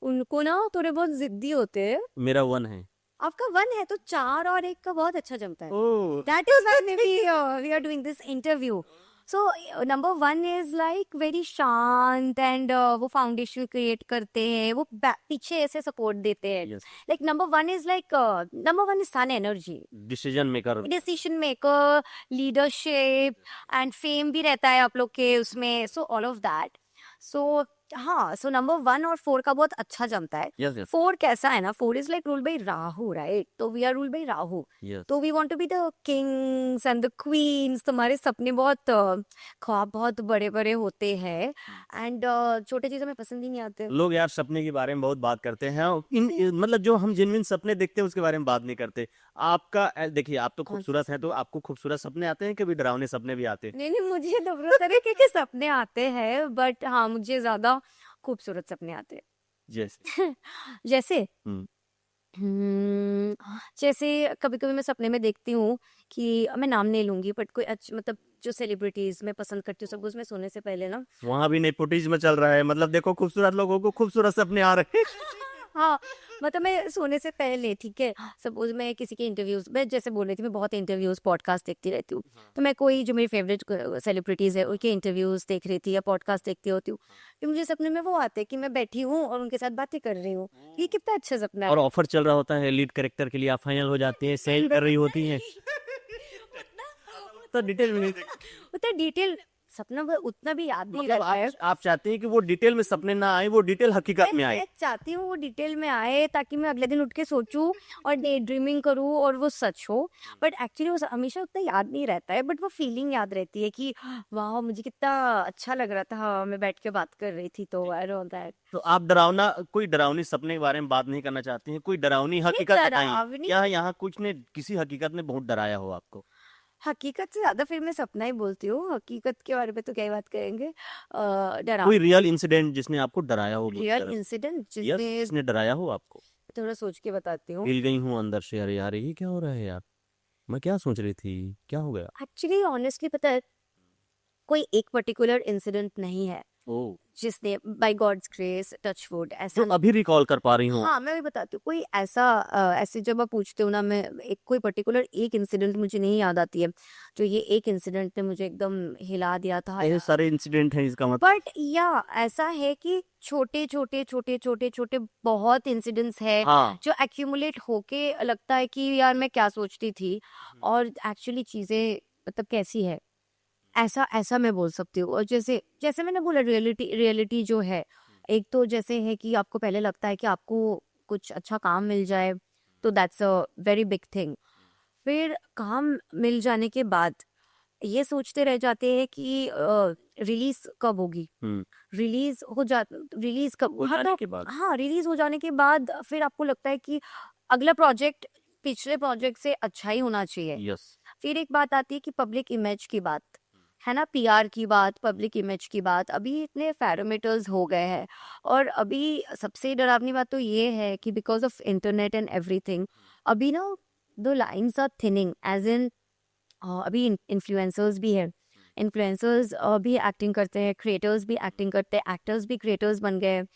उनको ना थोड़े बहुत ज़िद्दी होते हैं। मेरा 1 है। आपका 1 है तो 4 और 1 का बहुत अच्छा जमता है। ओह! That is why maybe we are doing this interview. So number 1 is like very शांत and वो फाउंडेशन क्रिएट करते हैं, वो पीछे ऐसे सपोर्ट देते हैं। Yes, Like number 1 is like number 1 is sun energy, decision maker. Decision maker, leadership and fame भी रहता है आप लोग के उसमें। So all of that. So हाँ, सो नंबर 1 और 4 का बहुत अच्छा जमता है। यस, यस, 4 कैसा है ना, 4 is like ruled by Rahu, right? तो we are ruled by Rahu. Yes. तो we want to be the kings and the queens. तुम्हारे सपने बहुत ख्वाब बहुत बड़े बड़े होते हैं एंड छोटे चीजें हमें पसंद ही नहीं आते। लोग यार सपने के बारे में बहुत बात करते हैं, मतलब जो हम जेन्युइन सपने देखते हैं उसके बारे में बात नहीं करते। आपका देखिए, आप तो कौन सा? खूबसूरत हैं, तो आपको खूबसूरत सपने आते हैं, कभी डरावने सपने भी आते हैं? नहीं नहीं, मुझे दोनों तरीके के सपने आते हैं, बट हाँ, मुझे ज्यादा खूबसूरत सपने आते जैसे? हैं। जैसे हम्म। हम्म, जैसे कभी कभी मैं सपने में देखती हूँ कि मैं नाम नहीं लूंगी, बट कोई मतलब जो सेलिब्रिटीज मैं पसंद करती हूँ, सब उसमें सोने से पहले ना वहां भी नेपोटिज्म चल रहा है, मतलब देखो खूबसूरत लोगों को खूबसूरत सपने आ रहे हैं। हाँ, मतलब मैं सोने से पहले, ठीक है, सपोज मैं किसी के इंटरव्यूज, मैं जैसे बोल रही थी, मैं बहुत इंटरव्यूज पॉडकास्ट देखती रहती हूँ। तो मैं कोई जो मेरी फेवरेट सेलिब्रिटीज है उनके इंटरव्यूज देख रही थी या पॉडकास्ट देखती होती हूँ, फिर मुझे सपने में वो आते हैं कि मैं बैठी हूँ और उनके साथ बातें कर रही हूँ। ये कितना अच्छा सपना और है। ऑफर चल रहा होता है लीड कैरेक्टर के लिए, आप फाइनल हो जाते हैं, सेल कर रही होती हैं। तो डिटेल में नहीं उतना डिटेल सपना वो उतना भी याद नहीं मतलब रहता है। आप चाहते हैं कि वो डिटेल में सपने ना आए, वो डिटेल हकीकत में आए। मैं चाहती हूँ वो डिटेल में आए ताकि मैं अगले दिन उठ के सोचूं और डे ड्रीमिंग करूँ और वो सच हो। बट एक्चुअली वो हमेशा उतना याद नहीं रहता है, बट वो फीलिंग याद रहती है कि वाह, मुझे कितना अच्छा लग रहा था, मैं बैठ के बात कर रही थी। तो आई डोंट दैट। तो आप कोई डरावनी सपने के बारे में बात नहीं करना चाहती हैं? कोई डरावनी हकीकत बताइए। डरावनी क्या यहाँ कुछ ने किसी हकीकत ने बहुत डराया हो आपको? हकीकत से ज्यादा फिर मैं सपना ही बोलती हूँ, हकीकत के बारे में तो क्या ही बात करेंगे। डरा कोई रियल इंसिडेंट जिसने आपको डराया हो? रियल इंसिडेंट यस, जिसमें जिसने डराया हो आपको? थोड़ा सोच के बताती हूँ। हिल गई हूँ अंदर से, अरे यार ये क्या हो रहा है यार, मैं क्या सोच रही थी, क्या हो गया? एक्चुअली ऑनेस्टली पता है, कोई एक पर्टिकुलर इंसिडेंट नहीं है ओह, जिसने by God's grace touch wood ऐसा। जो अभी रिकॉल कर पा रही हूँ? हाँ, मैं भी बताती हूँ। कोई ऐसा ऐसे जब आप पूछते हो ना, मैं एक कोई पर्टिकुलर एक इंसिडेंट मुझे नहीं याद आती है जो ये एक इंसिडेंट ने मुझे एकदम हिला दिया था। ऐसे सारे इंसिडेंट हैं इसका मतलब? बट या ऐसा है कि छोटे छोटे छोटे छोटे छोटे बहुत इंसिडेंट्स है हाँ। जो एक्यूमुलेट होके लगता है कि यार मैं क्या सोचती थी और एक्चुअली चीजें मतलब कैसी है। ऐसा ऐसा मैं बोल सकती हूँ। और जैसे जैसे मैंने बोला, रियलिटी जो है, एक तो जैसे है कि आपको पहले लगता है कि आपको कुछ अच्छा काम मिल जाए, तो that's a very big thing. फिर काम मिल जाने के बाद ये सोचते रह जाते हैं कि रिलीज कब होगी, हम्म। रिलीज कब हो हाँ, जाने तो के बाद? हाँ, रिलीज हो जाने के बाद फिर आपको लगता है कि अगला प्रोजेक्ट पिछले प्रोजेक्ट से अच्छा ही होना चाहिए। यस। फिर एक बात आती है कि पब्लिक इमेज की बात, है ना, पीआर की बात, पब्लिक इमेज की बात। अभी इतने पैरामीटर्स हो गए हैं और अभी सबसे डरावनी बात तो ये है कि because of internet and everything, अभी ना the lines are thinning, as in अभी इन्फ्लुएंसर्स भी है इन्फ्लुएंसर्स भी एक्टिंग करते हैं, क्रिएटर्स भी एक्टिंग करते हैं, एक्टर्स भी क्रिएटर्स बन गए हैं।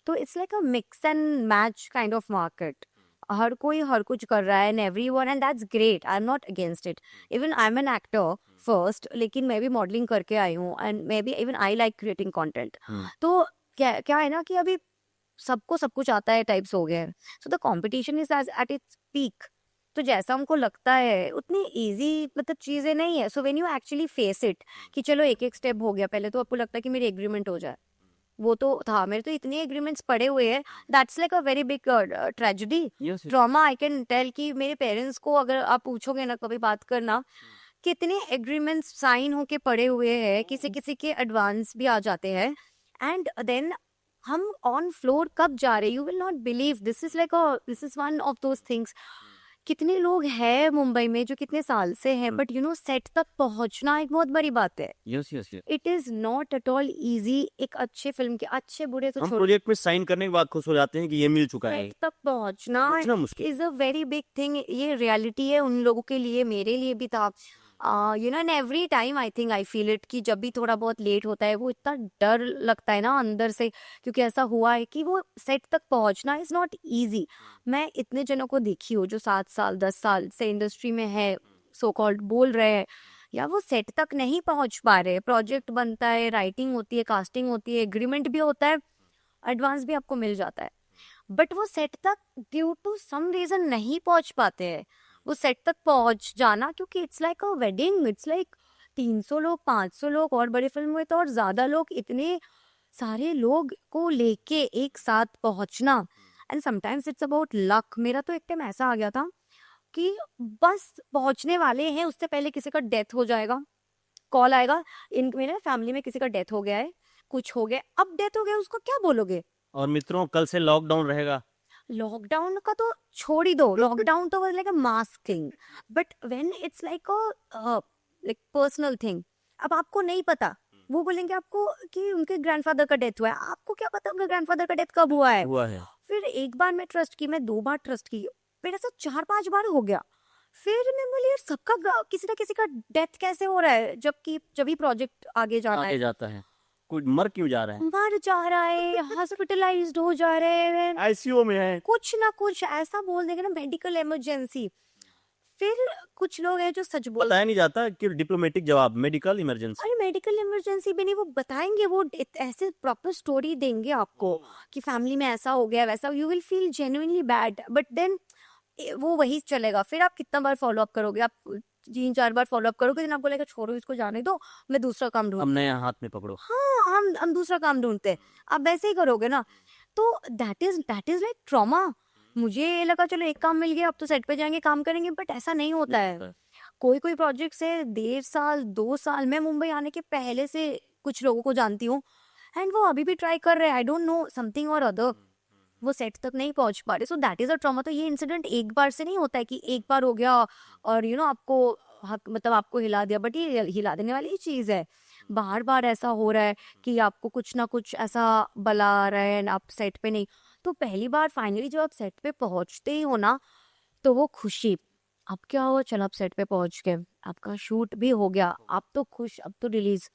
तो it's like a mix and match kind of market. हर कोई हर कुछ कर रहा है, and everyone, and that's great, I am not against it. Even I am an actor first, लेकिन मैं भी मॉडलिंग करके आई हूँ, and maybe even I like creating content. तो क्या क्या है ना कि अभी सबको सब कुछ आता है टाइप्स हो गया है। So the competition is at its peak. तो जैसा हमको लगता है उतनी इजी मतलब चीजें नहीं है। So when you actually face it कि चलो एक एक स्टेप हो गया, पहले तो आपको लगता है कि मेरी एग्रीमेंट हो जाए, वो तो था, मेरे तो इतने एग्रीमेंट्स पड़े हुए हैं। That's like a very big tragedy, yes trauma I can tell. कि मेरे पेरेंट्स को अगर आप पूछोगे ना कभी बात करना, कितने एग्रीमेंट्स साइन होके पड़े हुए हैं, किसी किसी के एडवांस भी आ जाते हैं, एंड देन हम ऑन फ्लोर कब जा रहे हैं, you will not believe. This is one of those things. कितने लोग हैं मुंबई में जो कितने साल से हैं, बट यू नो सेट तक पहुंचना एक बहुत बड़ी बात है। Yes yes. It is not at all easy. एक अच्छे फिल्म के अच्छे बुरे तो हम छोड़, प्रोजेक्ट में साइन करने के बाद खुश हो जाते हैं कि ये मिल चुका है। सेट तक पहुंचना पहुंचना मुश्किल। Is a very big thing. ये रियलिटी है उन लोगों के लिए, मेरे लिए भी था। You know, and every time I think I feel it कि जब भी थोड़ा बहुत लेट होता है, वो इतना डर लगता है ना अंदर से, क्योंकि ऐसा हुआ है कि वो सेट तक पहुंचना इज नॉट इजी। मैं इतने जनों को देखी हूँ जो 7 साल 10 साल से इंडस्ट्री में है, सो कॉल्ड बोल रहे हैं, या वो सेट तक नहीं पहुंच पा रहे। प्रोजेक्ट बनता है, राइटिंग होती है, कास्टिंग होती है, एग्रीमेंट भी होता है, एडवांस भी आपको मिल जाता है, बट वो सेट तक ड्यू टू सम रीजन नहीं पहुंच पाते हैं। वो सेट तक पहुंच जाना, क्योंकि it's like a wedding, it's like 300 लोग 500 लोग, और बड़ी फिल्म हुए तो और ज्यादा लोग, इतने सारे लोग को लेके एक साथ पहुंचना। And sometimes it's about luck. मेरा तो एक टाइम ऐसा आ गया था कि बस पहुंचने वाले हैं, उससे पहले किसी का डेथ हो जाएगा, कॉल आएगा, इन मेरे फैमिली में किसी का डेथ हो गया है, कुछ हो गया। अब डेथ हो गया, उसको क्या बोलोगे? और मित्रों, कल से लॉकडाउन रहेगा। लॉकडाउन का तो छोड़ ही दो, लॉकडाउन तो like a mass thing, but when it's like a like personal thing. अब आपको नहीं पता, वो बोलेंगे आपको कि उनके ग्रैंडफादर का डेथ हुआ है, आपको क्या पता उनके ग्रैंडफादर का डेथ कब हुआ है? हुआ है। फिर एक बार मैं ट्रस्ट की, मैं 2 बार ट्रस्ट की, फिर ऐसा 4-5 बार हो गया। फिर मैं बोली यार सबका किसी ना किसी का डेथ कैसे हो रहा है, जबकि जब भी प्रोजेक्ट आगे जाना आगे है, जाता है, कोई मर क्यों जा रहा है, मर जा रहा है, हॉस्पिटलाइज्ड हो जा रहे हैं, आईसीयू में है। कुछ ना कुछ ऐसा बोल देंगे ना, मेडिकल इमरजेंसी। फिर कुछ लोग हैं जो सच बोल, बताया नहीं जाता कि डिप्लोमेटिक जवाब, मेडिकल इमरजेंसी। अरे मेडिकल इमरजेंसी भी नहीं, वो बताएंगे, वो ऐसे प्रॉपर स्टोरी देंगे आपको कि फैमिली में ऐसा हो गया वैसा, you will feel genuinely bad, but then वो वही चलेगा। फिर आप कितना बार फॉलो अप करोगे? आप 3-4 बार फॉलो अप करोगे, दिन आपको लगेगा छोड़ो इसको, जाने दो, मैं दूसरा काम ढूंढ, अब नया हाथ में पकड़ो। हाँ हम दूसरा काम ढूंढते हैं। आप वैसे ही करोगे ना, तो दैट इज लाइक ट्रॉमा। मुझे लगा चलो एक काम मिल गया, अब तो सेट पे जाएंगे काम करेंगे, बट ऐसा नहीं होता है। कोई कोई प्रोजेक्ट से 1.5 साल 2 साल, मैं मुंबई आने के पहले से कुछ लोगों को जानती हूँ, एंड वो अभी भी ट्राई कर रहे हैं, आई डोंट नो समथिंग और अदर, वो सेट तक नहीं पहुंच पा रहे। So that is a trauma. तो ये इंसिडेंट एक बार से नहीं होता है कि एक बार हो गया और यू नो आपको मतलब आपको हिला दिया, बट ये हिला देने वाली चीज है। बार बार ऐसा हो रहा है कि आपको कुछ ना कुछ ऐसा बला आ रहा है, आप सेट पे नहीं। तो पहली बार फाइनली जब आप सेट पे पहुंचते ही हो ना, तो वो खुशी, अब क्या हुआ, चलो आप सेट पे पहुंच गए, आपका शूट भी हो गया, आप तो खुश, अब तो रिलीज,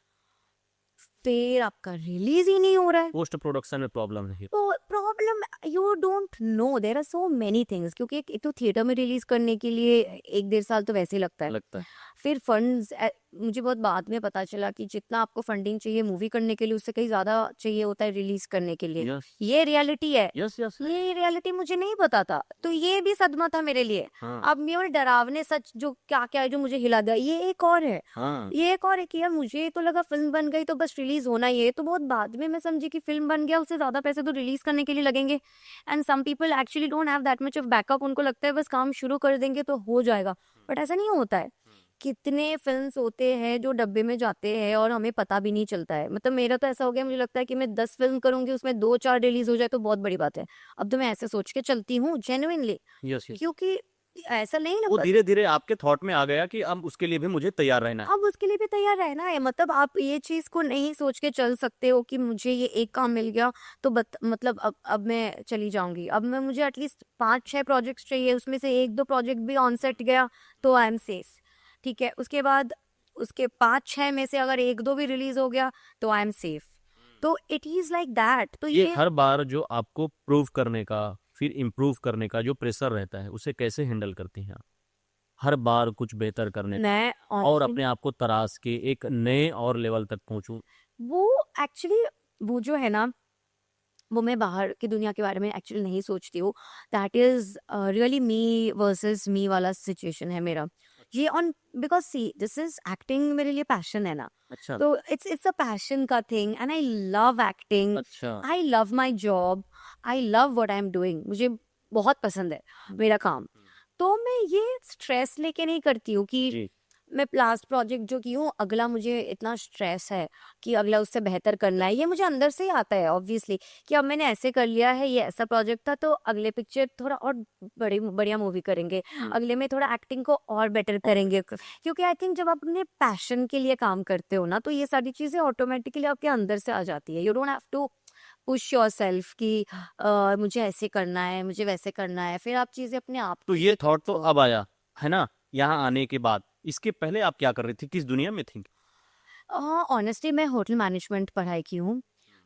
फिर आपका रिलीज ही नहीं हो रहा है। पोस्ट प्रोडक्शन में प्रॉब्लम है। तो problem you don't know, there are so many things, क्योंकि एक तो थिएटर में रिलीज करने के लिए 1-1.5 साल तो वैसे ही लगता है। फिर फंड्स, मुझे बहुत बाद में पता चला कि जितना आपको फंडिंग चाहिए मूवी करने के लिए, उससे कहीं ज्यादा चाहिए होता है रिलीज करने के लिए। यस ये रियलिटी है, यस यस। ये रियलिटी मुझे नहीं पता था, तो ये भी सदमा था मेरे लिए। हाँ अब ये डरावने सच जो क्या क्या है जो मुझे हिला दिया, ये एक और है। हाँ। ये एक और है कि यार मुझे तो लगा फिल्म बन गई तो बस रिलीज होना ही है, तो बहुत बाद में मैं समझी कि फिल्म बन गया, उससे ज्यादा पैसे तो रिलीज करने के लिए लगेंगे। And some people actually don't have that much of backup, उनको लगता है बस काम शुरू कर देंगे तो हो जाएगा, बट ऐसा नहीं होता है। कितने फिल्म्स होते हैं जो डब्बे में जाते हैं और हमें पता भी नहीं चलता है। मतलब मेरा तो ऐसा हो गया, मुझे लगता है कि मैं 10 फिल्म करूंगी, उसमें 2-4 रिलीज हो जाए तो बहुत बड़ी बात है। अब तो मैं ऐसे सोच के चलती हूँ जेन्युइनली, यस यस। क्योंकि ऐसा नहीं वो ना, धीरे धीरे आपके थॉट में आ गया कि अब उसके लिए भी मुझे तैयार रहना है। अब उसके लिए भी तैयार रहना है। मतलब आप ये चीज को नहीं सोच के चल सकते हो कि मुझे ये एक काम मिल गया तो मतलब अब मैं चली जाऊंगी। अब मैं मुझे एटलीस्ट 5-6 प्रोजेक्ट्स चाहिए, उसमें से 1-2 प्रोजेक्ट भी ऑन सेट गया तो आई एम सेफ, ठीक है। उसके बाद उसके 5-6 में से अगर 1-2 भी रिलीज हो गया तो आई एम सेफ। तो इट इज लाइक दैट। तो ये ये हर बार जो आपको प्रूव करने का फिर इम्प्रूव करने का जो प्रेशर रहता है उसे कैसे हैंडल करती हैं आप? हर बार कुछ बेहतर करने का मैं और honestly- अपने आप को तराश के एक नए और लेवल तक पहुंचूं। वो एक्चुअली वो जो है ना, वो मैं बाहर की दुनिया के बारे में एक्चुअली नहीं सोचती हूँ। That is really me versus me वाला सिचुएशन है मेरा ये on. Because see this is acting, मेरे लिए पैशन है ना, अच्छा तो इट्स अ पैशन का thing and I love acting. अच्छा I love my job, I love what I am doing, मुझे बहुत पसंद है मेरा काम। तो मैं ये स्ट्रेस लेके नहीं करती हूँ कि जी मैं लास्ट प्रोजेक्ट जो की हूँ अगला मुझे इतना स्ट्रेस है कि अगला उससे बेहतर करना है। ये मुझे अंदर से ही आता है ऑब्वियसली कि अब मैंने ऐसे कर लिया है, ये ऐसा प्रोजेक्ट था, तो अगले पिक्चर थोड़ा और बड़ी बढ़िया मूवी करेंगे, अगले में थोड़ा एक्टिंग को और बेटर करेंगे। क्योंकि आई थिंक जब आप अपने पैशन के लिए काम करते हो ना, तो ये सारी चीज़ें ऑटोमेटिकली आपके अंदर से आ जाती है। You don't have to push your self कि मुझे ऐसे करना है, मुझे वैसे करना है, फिर आप चीज़ें अपने आप तो से ये थॉट करते तो हो। अब आया है ना यहाँ आने के बाद। इसके पहले आप क्या कर रही थी, किस दुनिया में थी? ऑनेस्टली मैं होटल मैनेजमेंट पढ़ाई की हूँ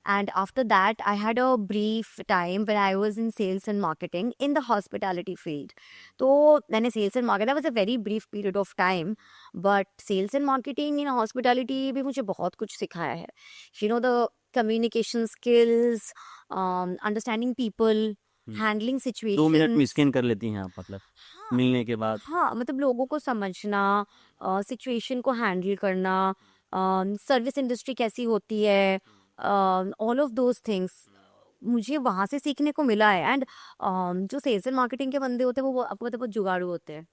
and after that I had a brief time when I was in sales and marketing in the hospitality field. तो मैंने sales and marketing, that was a very brief period of time, but sales and marketing in hospitality भी मुझे बहुत कुछ सिखाया है। You know the communication skills, understanding people, hmm. Handling 2 minute में situations. Scan कर लेती हैं आप मतलब हाँ मिलने के बाद? हाँ, मतलब लोगों को समझना, सिचुएशन को हैंडल करना, सर्विस इंडस्ट्री कैसी होती है, ऑल ऑफ दोज थिंग्स मुझे वहाँ से सीखने को मिला है। एंड जो सेल्स एंड मार्केटिंग के बंदे होते हैं वो आपको पता है बहुत जुगाड़ू होते हैं।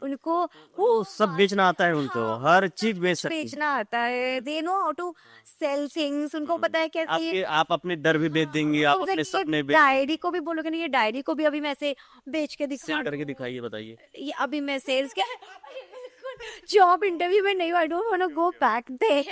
उनको वो सब बेचना आता है उनको, हाँ, हर सब चीज बेच कुछ सकती हैं। बेचना आता है। They know how to sell things, उनको पता है कैसे। आप अपने डर भी बेच देंगी, आप अपने सपने बेच डायरी को भी बोलोगे ना, ये डायरी को भी अभी मैं ऐसे बेच के दिखा सेल करके दूँ। दिखाइए, बताइए। ये अभी मैं सेल्स क्या जॉब इंटरव्यू में नहीं, I don't want to go back दे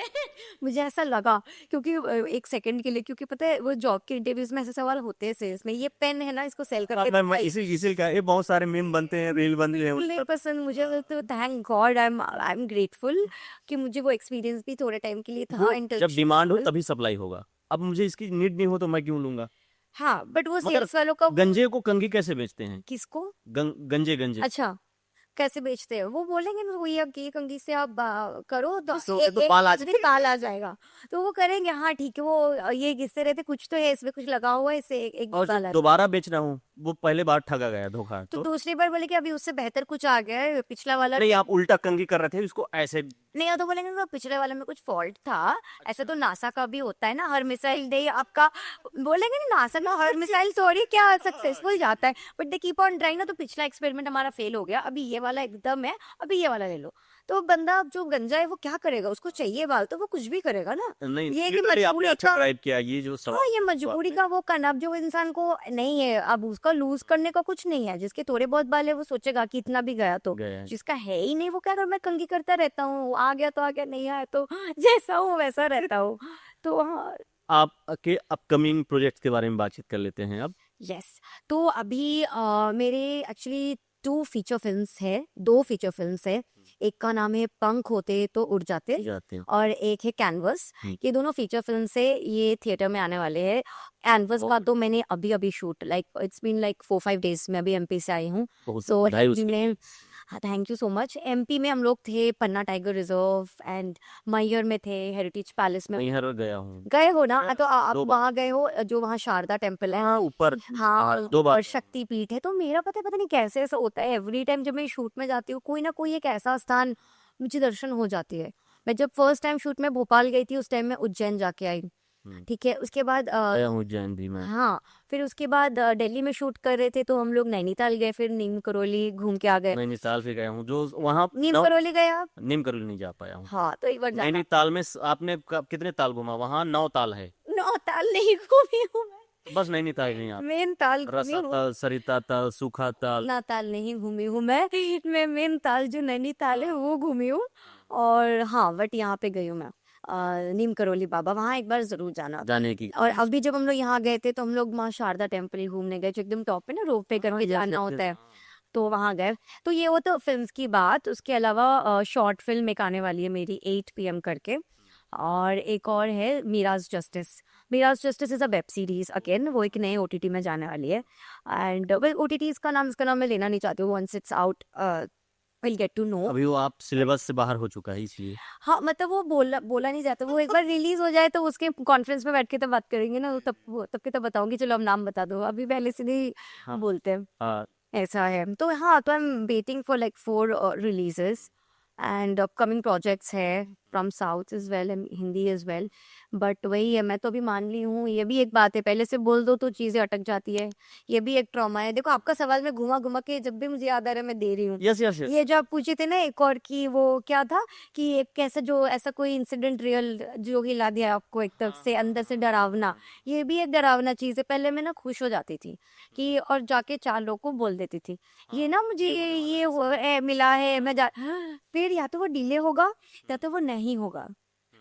मुझे ऐसा लगा क्योंकि एक सेकंड के लिए, क्योंकि पता है वो जॉब के इंटरव्यूज में ऐसे सवाल होते हैं सेल्स में, ये पेन है ना इसको सेल करके मैं दिखाइए। इसी का ये बहुत सारे मीम बनते हैं, रील बनते हैं। बिल्कुल नहीं पसंद मुझे। तो thank God I am grateful कि मुझे वो एक्सपीरियंस भी थोड़े टाइम के लिए था वो जब इंटर्नशिप। डिमांड हो तभी सप्लाई होगा। अब मुझे इसकी नीड नहीं हो तो मैं क्यों लूंगा? हाँ बट वो मगर सेल्स वालों का गंजे को कंघी कैसे बेचते हैं? किसको गंजे गंजे अच्छा कैसे बेचते हैं वो बोलेंगे ना, वो ये कंघी से आप करो तो तो एक बाल आ दिन बाल आ जाएगा। तो वो करेंगे, हाँ ठीक है, वो ये घिसते रहते, कुछ तो है इसमें, कुछ लगा हुआ है, इससे एक और बाल आता है। दोबारा बेच रहा हूँ, वो पहले बार ठगा गया, धोखा। तो तो दूसरी बार बोले कि अभी उससे बेहतर कुछ आ गया है, पिछला वाला नहीं, आप उल्टा कंघी कर रहे थे इसको ऐसे। नहीं। तो बोलेंगे कि पिछले वाले में कुछ फॉल्ट था। ऐसा तो नासा का भी होता है ना, हर मिसाइल दे आपका, बोलेंगे ना नासा का हर मिसाइल थोड़ी क्या सक्सेसफुल जाता है, but they keep on trying ना। तो पिछला एक्सपेरिमेंट हमारा फेल हो गया, अभी ये वाला एकदम है, अभी ये वाला ले लो। तो बंदा जो गंजा है वो क्या करेगा, उसको चाहिए बाल तो वो कुछ भी करेगा ना। नहीं, ये कि literally आपने मजबूरी अच्छा का, ड्राइव किया ये जो हाँ सवाल। ये मजबूरी का वो करना। अब जो इंसान को नहीं है, अब उसका लूज करने का कुछ नहीं है। जिसके थोड़े बहुत बाल है वो सोचेगा कि इतना भी गया तो, गया है। जिसका है ही नहीं वो क्या कर, मैं कंघी करता रहता हूँ, आ गया तो आ गया, नहीं आया तो जैसा हूँ वैसा रहता हूँ। तो हाँ आप के अपकमिंग प्रोजेक्ट के बारे में बातचीत कर लेते हैं अब। यस। तो अभी मेरे एक्चुअली 2 फीचर फिल्म्स है, 2 फीचर फिल्म्स है। एक का नाम है पंख होते तो उड़ जाते जाते हैं। और एक है कैनवस। ये दोनों फीचर फिल्म से ये थिएटर में आने वाले हैं। कैनवस का तो मैंने अभी अभी shoot, like it's been like 4-5 days में अभी एमपी से आई हूँ। बहुत सो बधाई उसके में thank you so much. MP में हम लोग थे पन्ना टाइगर रिजर्व एंड मैहर में थे, हेरिटेज पैलेस में। मैं हर गया हूँ। गए हो ना, तो आप 2 बार। वहाँ गए हो जो वहाँ शारदा टेम्पल है। हाँ, ऊपर। हाँ 2 बार। और शक्तिपीठ है। तो मेरा पता नहीं कैसे ऐसा होता है, एवरी टाइम जब मैं शूट में जाती हूँ कोई ना कोई एक ऐसा स्थान मुझे दर्शन हो जाती है। मैं जब फर्स्ट टाइम शूट में भोपाल गई थी उस टाइम मैं उज्जैन जाके आई, ठीक है। उसके बाद गया हूँ उज्जैन भी मैं। हाँ फिर उसके बाद दिल्ली में शूट कर रहे थे तो हम लोग नैनीताल गए, फिर नीम करौली घूम के आ गए। नैनीताल भी गया हूँ, जो वहाँ नीम करौली गए आप? नीम करौली नहीं जा पाया हूँ। हाँ तो एक बार जाना। नैनीताल में आपने कितने ताल घूमा? वहाँ 9 ताल है। 9 ताल नहीं घूमी हूँ मैं, बस नैनीताल नहीं आप। मेन ताल घूमी रसा हूँ। ताल, सरिता ताल, सूखा ताल। ताल नहीं घूमी हूँ मैं मेन ताल जो नैनीताल है वो घूमी हूँ। और हाँ बट यहाँ पे गई हूँ मैं नीम करौली बाबा, वहाँ एक बार जरूर जाना। जाने की। और अभी जब हम लोग यहाँ गए थे तो हम लोग माँ शारदा टेम्पल ही घूमने गए, जो एकदम टॉप पे ना, रोप पे करके जाना होता है। तो वहाँ गए। तो ये वो तो फिल्म्स की बात। उसके अलावा शॉर्ट फिल्म एक आने वाली है मेरी 8 PM करके, और एक और है mirage justice. Mirage justice is a web series again, वो एक नए OTT में जाने वाली है। एंड वेल OTTs का नाम, इसका नाम मैं लेना नहीं चाहती हूँ, once it's out will get to know. अभी वो आप सिलेबस से बाहर हो चुका है इसलिए। हाँ मतलब वो बोला नहीं जाता, वो एक बार रिलीज हो जाए तो उसके कॉन्फ्रेंस में बैठ के तब बात करेंगे ना, तब के तब बताऊंगी। चलो अब नाम बता दो, अभी पहले से नहीं हाँ। बोलते हैं। हाँ, ऐसा है। तो हाँ, तो I am waiting for like 4 releases and upcoming projects है from south is well and Hindi is well. But वही है, मैं तो अभी मान ली हूँ, ये भी एक बात है, पहले से बोल दो तो चीज़ें अटक जाती है, ये भी एक ट्रॉमा है। देखो आपका सवाल में घुमा घुमा के जब भी मुझे याद आ रहा है मैं दे रही हूँ। Yes yes yes. ये जो आप पूछे थे ना एक और की, वो क्या था कि एक कैसा जो ऐसा कोई इंसिडेंट रियल जो हिला दिया आपको एक तरफ से अंदर से डरावना, ये भी एक डरावना चीज़ है। पहले मैं ना खुश हो जाती थी कि और जाके 4 लोगों को बोल देती थी ये ना मुझे मिला है, मैं जा फिर या तो वो डिले होगा या तो वो नहीं होगा।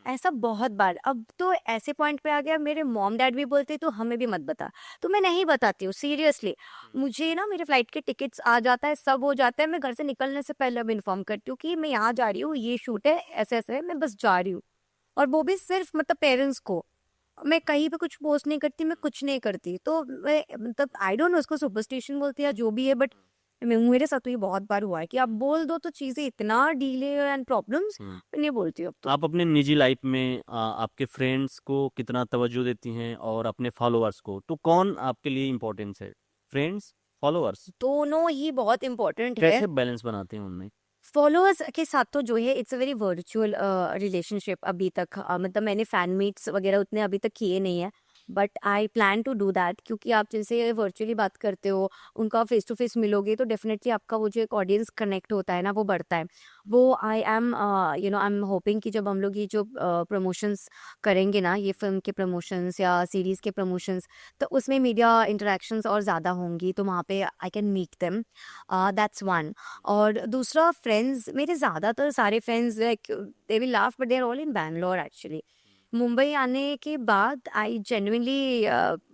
ऐसा बहुत बार। अब तो ऐसे पॉइंट पे आ गया, मेरे मॉम डैड भी बोलते तो हमें भी मत बता, तो मैं नहीं बताती हूँ सीरियसली। मुझे ना मेरे फ्लाइट के टिकट्स आ जाता है, सब हो जाता है, मैं घर से निकलने से पहले अब इन्फॉर्म करती हूँ कि मैं यहाँ जा रही हूँ, ये शूट है, ऐसे ऐसे है, मैं बस जा रही हूँ। और वो भी सिर्फ मतलब पेरेंट्स को। मैं कहीं पे कुछ पोस्ट नहीं करती, मैं कुछ नहीं करती। तो मैं मतलब आई डोंट नो उसको सुपरस्टिशन बोलते हैं या जो भी है, बट मेरे साथ तो ये बहुत बार हुआ है कि आप बोल दो तो चीजें इतना डिले एंड प्रॉब्लम्स, मैं नहीं बोलती हूँ अब तो। आप अपने निजी लाइफ में आपके फ्रेंड्स को कितना तवज्जो देती हैं और अपने फॉलोअर्स को, तो कौन आपके लिए इम्पोर्टेंस है? Friends, followers? दोनों ही बहुत इंपॉर्टेंट है। कैसे बैलेंस बनाते हैं उनमें? फॉलोअर्स के साथ तो जो है it's a very virtual relationship अभी तक। मतलब मैंने फैन मीट्स वगैरह उतने अभी तक किए नहीं है, but I plan to do that, क्योंकि आप जैसे वर्चुअली बात करते हो, उनका फेस टू फेस मिलोगे तो डेफिनेटली आपका वो जो एक ऑडियंस कनेक्ट होता है ना, वो बढ़ता है। वो I am I am hoping कि जब हम लोग ये जो प्रमोशंस करेंगे ना, ये फिल्म के प्रमोशंस या सीरीज़ के प्रमोशंस, तो उसमें मीडिया इंटरेक्शंस और ज़्यादा होंगी, तो वहाँ पे I can meet them. That's one. और दूसरा, फ्रेंड्स, मेरे ज़्यादातर सारे friends like they will laugh but they are all in Bangalore actually. Mumbai आने के बाद आई जेन्युइनली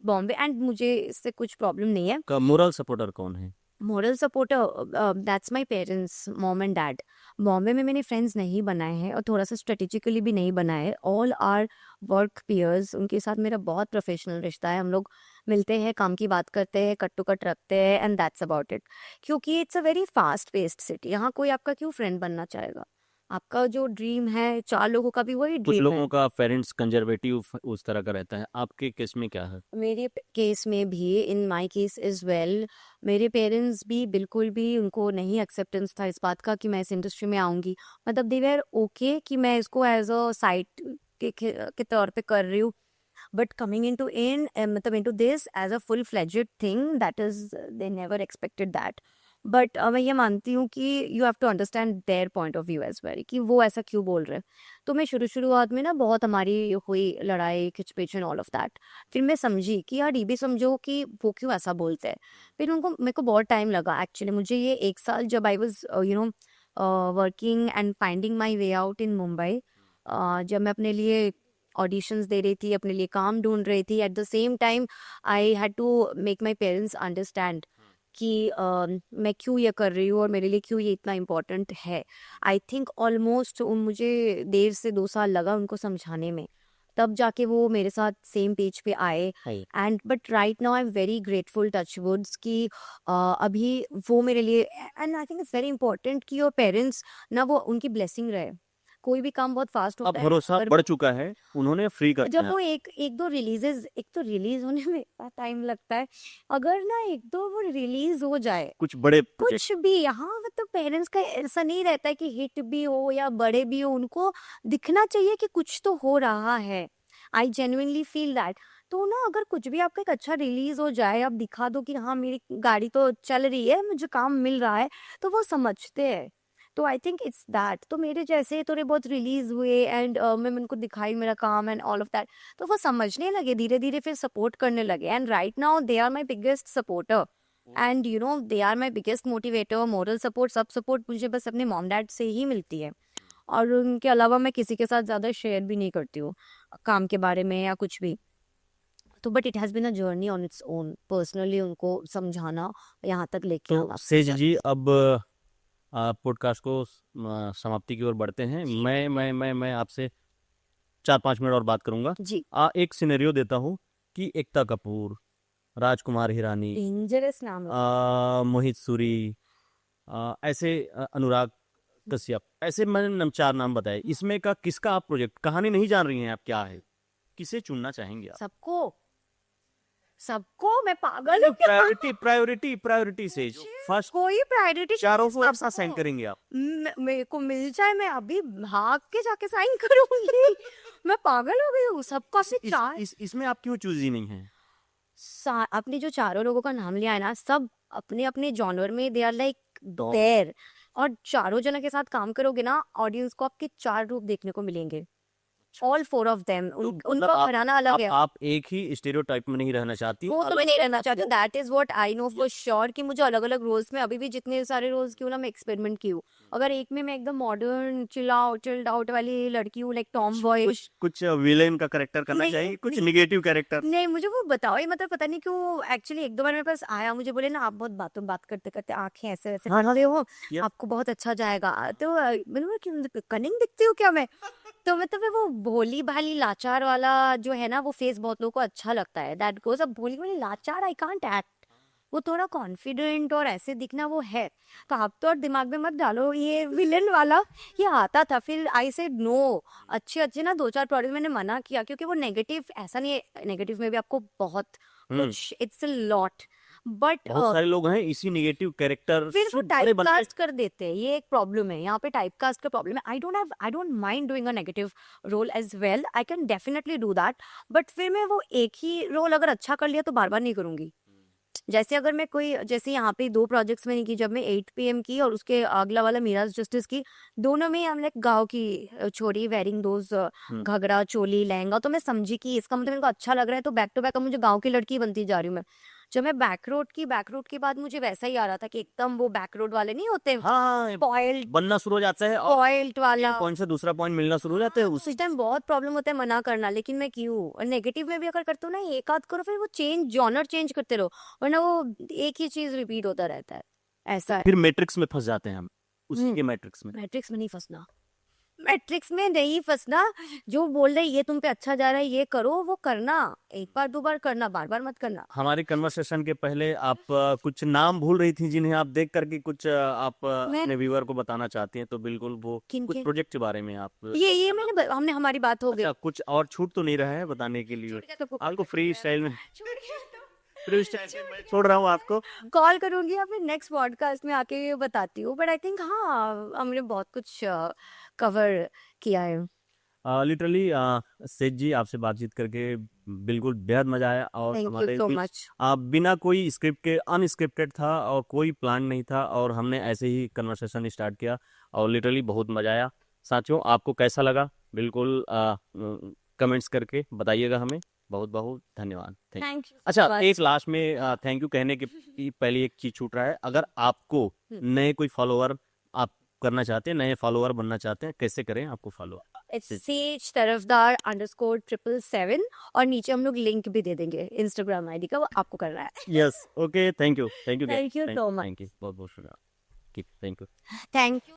बॉम्बे, एंड मुझे इससे कुछ प्रॉब्लम नहीं है। का मोरल सपोर्टर कौन है? Moral supporter that's my parents, mom and dad. Bombay में मैंने फ्रेंड्स नहीं बनाए हैं और थोड़ा सा स्ट्रेटेजिकली भी नहीं बनाए हैं। ऑल आर वर्क पीयर्स, उनके साथ मेरा बहुत प्रोफेशनल रिश्ता है। हम लोग मिलते हैं, काम की बात करते हैं, कट टू कट रखते हैं, एंड दैट्स अबाउट इट। क्योंकि it's a very fast paced city, यहाँ कोई आपका क्यों फ्रेंड बनना चाहेगा? आपका जो ड्रीम है, 4 लोगों का भी वही कुछ ड्रीम है। लोगों का पेरेंट्स कंजर्वेटिव उस तरह का रहता है, आपके केस में क्या है? मेरे केस में भी, in my case is well, मेरे पेरेंट्स भी बिल्कुल भी उनको नहीं एक्सेप्टेंस था इस बात का कि मैं इस इंडस्ट्री में आऊँगी। मतलब दे वर ओके कि मैं इसको एज़ अ साइड के तौर पे कर रही हूँ। बट कमिंग मतलब into this as a full fledged thing, that is they never expected that. But मैं ये मानती हूँ कि you have to understand their point of view as well, कि वो ऐसा क्यों बोल रहे हैं। तो मैं शुरुआत में ना बहुत हमारी हुई लड़ाई खिचपिच एंड ऑल ऑफ दैट। फिर मैं समझी कि यार ये भी समझो कि वो क्यों ऐसा बोलते हैं। फिर उनको, मेरे को बहुत टाइम लगा एक्चुअली, मुझे ये 1 साल जब I was working and finding my way out in Mumbai, जब मैं अपने लिए ऑडिशंस दे रही थी, अपने लिए काम ढूंढ रही थी, at the same time I had to make my parents understand कि मैं क्यों ये कर रही हूँ और मेरे लिए क्यों ये इतना इम्पोर्टेंट है। आई थिंक ऑलमोस्ट मुझे 1.5 से 2 साल लगा उनको समझाने में, तब जाके वो मेरे साथ सेम पेज पे आए। And but right now I am very grateful, touch woods, कि अभी वो मेरे लिए, and I think it's very important कि योर पेरेंट्स ना, वो उनकी ब्लेसिंग रहे। कोई भी काम बहुत फास्ट अब होता है, भरोसा पर बढ़ चुका है, उन्होंने फ्री कर जब दिया। वो एक दो रिलीजेस, एक तो रिलीज होने में टाइम लगता है, अगर ना एक दो वो रिलीज हो जाए, कुछ बड़े प्रोजेक्ट कुछ भी यहाँ, मतलब पेरेंट्स का ऐसा नहीं रहता है कि हिट भी हो या बड़े भी हो, उनको दिखना चाहिए कि कुछ तो हो रहा है। I genuinely feel that. तो ना अगर कुछ भी आपका एक अच्छा रिलीज हो जाए, आप दिखा दो कि हाँ मेरी गाड़ी तो चल रही है, मुझे काम मिल रहा है, तो वो समझते हैं। तो आई थिंक इट्स दैट। तो मेरे जैसे थोड़े बहुत रिलीज हुए एंड मैं उनको दिखाई मेरा काम एंड ऑल ऑफ दैट, तो वो समझने लगे धीरे धीरे, फिर सपोर्ट करने लगे, and right now they are my biggest supporter, and you know they are my biggest motivator. Moral support, सब सपोर्ट मुझे बस अपने मॉम डैड से ही मिलती है, और उनके अलावा मैं किसी के साथ ज़्यादा शेयर भी नहीं करती हूँ काम के बारे में या कुछ भी। तो but it has been a journey on its own, personally उनको समझाना, यहाँ तक लेके तो आना। सेज जी अब पॉडकास्ट को समाप्ति की ओर बढ़ते हैं। जी। मैं आपसे 4-5 मिनट और बात करूंगा। जी। एक सिनेरियो देता हूँ कि एकता कपूर, राजकुमार हिरानी, डेंजरस नाम है। मोहित सूरी, ऐसे अनुराग कश्यप, ऐसे मैंने 4 नाम बताए। इसमें का किसका आप प्रोजेक्ट, कहानी नहीं जान रही हैं आप क्या है, किसे चुनना चाहेंगे आप? सबको मैं पागल हूँ क्या? प्रायोरिटी से जो फर्स्ट कोई प्रायोरिटी चारों को एक साथ साइन करेंगे आप। मेरे को मिल जाए मैं अभी भाग के जाके साइन करूंगी। मैं पागल हो गई हूँ। सबको से चार इसमें आप क्यों चूज ही नहीं है? अपने जो चारों लोगों का नाम लिया है ना, सब अपने अपने जॉनर में दे आर लाइक देयर, और चारों जनों के साथ काम करोगे ना, ऑडियंस को आपके 4 रूप देखने को मिलेंगे। ऑल 4 ऑफ देम, उनका घराना अलग है। आप एक ही स्टेरियोटाइप में नहीं रहना चाहती? वो तो मैं नहीं रहना चाहती हूँ। That is what I know for sure कि मुझे अलग अलग रोल्स में, अभी भी जितने सारे रोल्स क्यों ना मैं एक्सपेरिमेंट की हूँ, अगर एक में मैं एकदम मॉडर्न चिल्ड आउट वाली लड़की हूँ, लाइक टॉम बॉय, कुछ विलेन का कैरेक्टर करना नहीं, चाहिए, कुछ नेगेटिव कैरेक्टर। नहीं मुझे वो बताओ ही, मतलब पता नहीं क्यों एक्चुअली 1-2 बार मेरे पास आया, मुझे बोले ना आप बहुत बात करते करते आंखें ऐसे ऐसे कर रहे हो, आपको बहुत अच्छा जाएगा। तो मैंने कनिंग दिखती हूँ क्या मैं? तो मतलब वो भोली भाली लाचार वाला जो है ना, वो फेस बहुत लोगों को अच्छा लगता है। दैट गोज, अब भोली भाली लाचार आई कांट एक्ट, वो थोड़ा कॉन्फिडेंट और ऐसे दिखना वो है। तो आप तो और दिमाग में मत डालो ये विलन वाला, ये आता था, फिर आई सेड नो। अच्छे ना 2-4 प्रोडक्ट मैंने मना किया, क्योंकि वो नेगेटिव, ऐसा नहीं है, नेगेटिव में भी आपको बहुत कुछ, इट्स अ लॉट, बट बहुत सारे लोग हैं इसी नेगेटिव कैरेक्टर फिर वो टाइप कास्ट कर देते हैं। ये एक प्रॉब्लम है यहाँ पे, टाइप कास्ट का प्रॉब्लम है। I don't mind doing a negative role as well, I can definitely do that, but फिर मैं वो एक ही रोल अगर अच्छा कर लिया तो बार बार नहीं करूंगी। जैसे अगर मैं कोई, जैसे यहाँ पे 2 प्रोजेक्ट्स मैंने की, जब मैं 8 PM की और उसके अगला वाला मीराज जस्टिस की, दोनों में हम लाइक गाँव की छोरी वेयरिंग दोज घगरा चोली लहंगा, तो मैं समझी कि इसका मतलब मेरे को अच्छा लग रहा है, तो बैक टू बैक अब मुझे गाँव की लड़की बनती जा रही हूँ मैं। जब मैं बैक रोड के बाद मुझे वैसा ही आ रहा था कि एकदम वो बैक रोड वाले नहीं होते, स्पॉइल्ड बनना शुरू हो जाता है, और स्पॉइल्ड वाला पॉइंट से दूसरा पॉइंट मिलना शुरू हो जाता है। उस टाइम बहुत प्रॉब्लम होता है मना करना, लेकिन मैं क्यों, और नेगेटिव में भी अगर करते हो ना, एक आध करो, फिर वो जॉनर चेंज करते रहो, वरना वो एक ही चीज रिपीट होता रहता है, ऐसा है। फिर मैट्रिक्स में फंस जाते हैं हम, उसी के मैट्रिक्स में नहीं फंसना, मैट्रिक्स में नहीं फंसना। जो बोल रहे ये तुम पे अच्छा जा रहा है, ये करो, वो करना, 1 बार 2 बार करना, बार बार मत करना। हमारी कन्वर्सेशन के पहले आप कुछ नाम भूल रही थी जिन्हें आप देख करके कुछ आप अपने व्यूअर को बताना चाहती हैं, तो बिल्कुल वो कुछ प्रोजेक्ट के बारे में आप ये हमने हमारी बात हो गई। कुछ और छूट तो नहीं रहा है बताने के लिए? आपको फ्री स्टाइल में छोड़ रहा हूँ, आपको कॉल करूंगी या फिर नेक्स्ट पॉडकास्ट में आके ये बताती हूँ, बट आई थिंक हाँ हमने बहुत कुछ कवर किया है। लिटरली सेठ जी, आपसे बातचीत करके बिल्कुल बेहद मजा आया, और हमारे so much. बिना कोई स्क्रिप्ट के, अनस्क्रिप्टेड था और कोई प्लान नहीं था, और हमने ऐसे ही कन्वर्सेशन स्टार्ट किया और लिटरली बहुत मजा आया। साथियों, आपको कैसा लगा बिल्कुल कमेंट्स करके बताइएगा हमें। बहुत बहुत धन्यवाद, थैंक यू। अच्छा, एक लास्ट में थैंक यू कहने के पहले एक चीज छूट रहा है, अगर आपको नए कोई फॉलोअर आप करना चाहते हैं, नए फॉलोअर बनना चाहते हैं, कैसे करें आपको फॉलो? सेज तरफदार _777, और नीचे हम लोग लिंक भी दे देंगे इंस्टाग्राम आईडी का, वो आपको करना है। Yes, okay, thank you so much, बहुत बहुत शुक्रिया, थैंक यू। Thank you.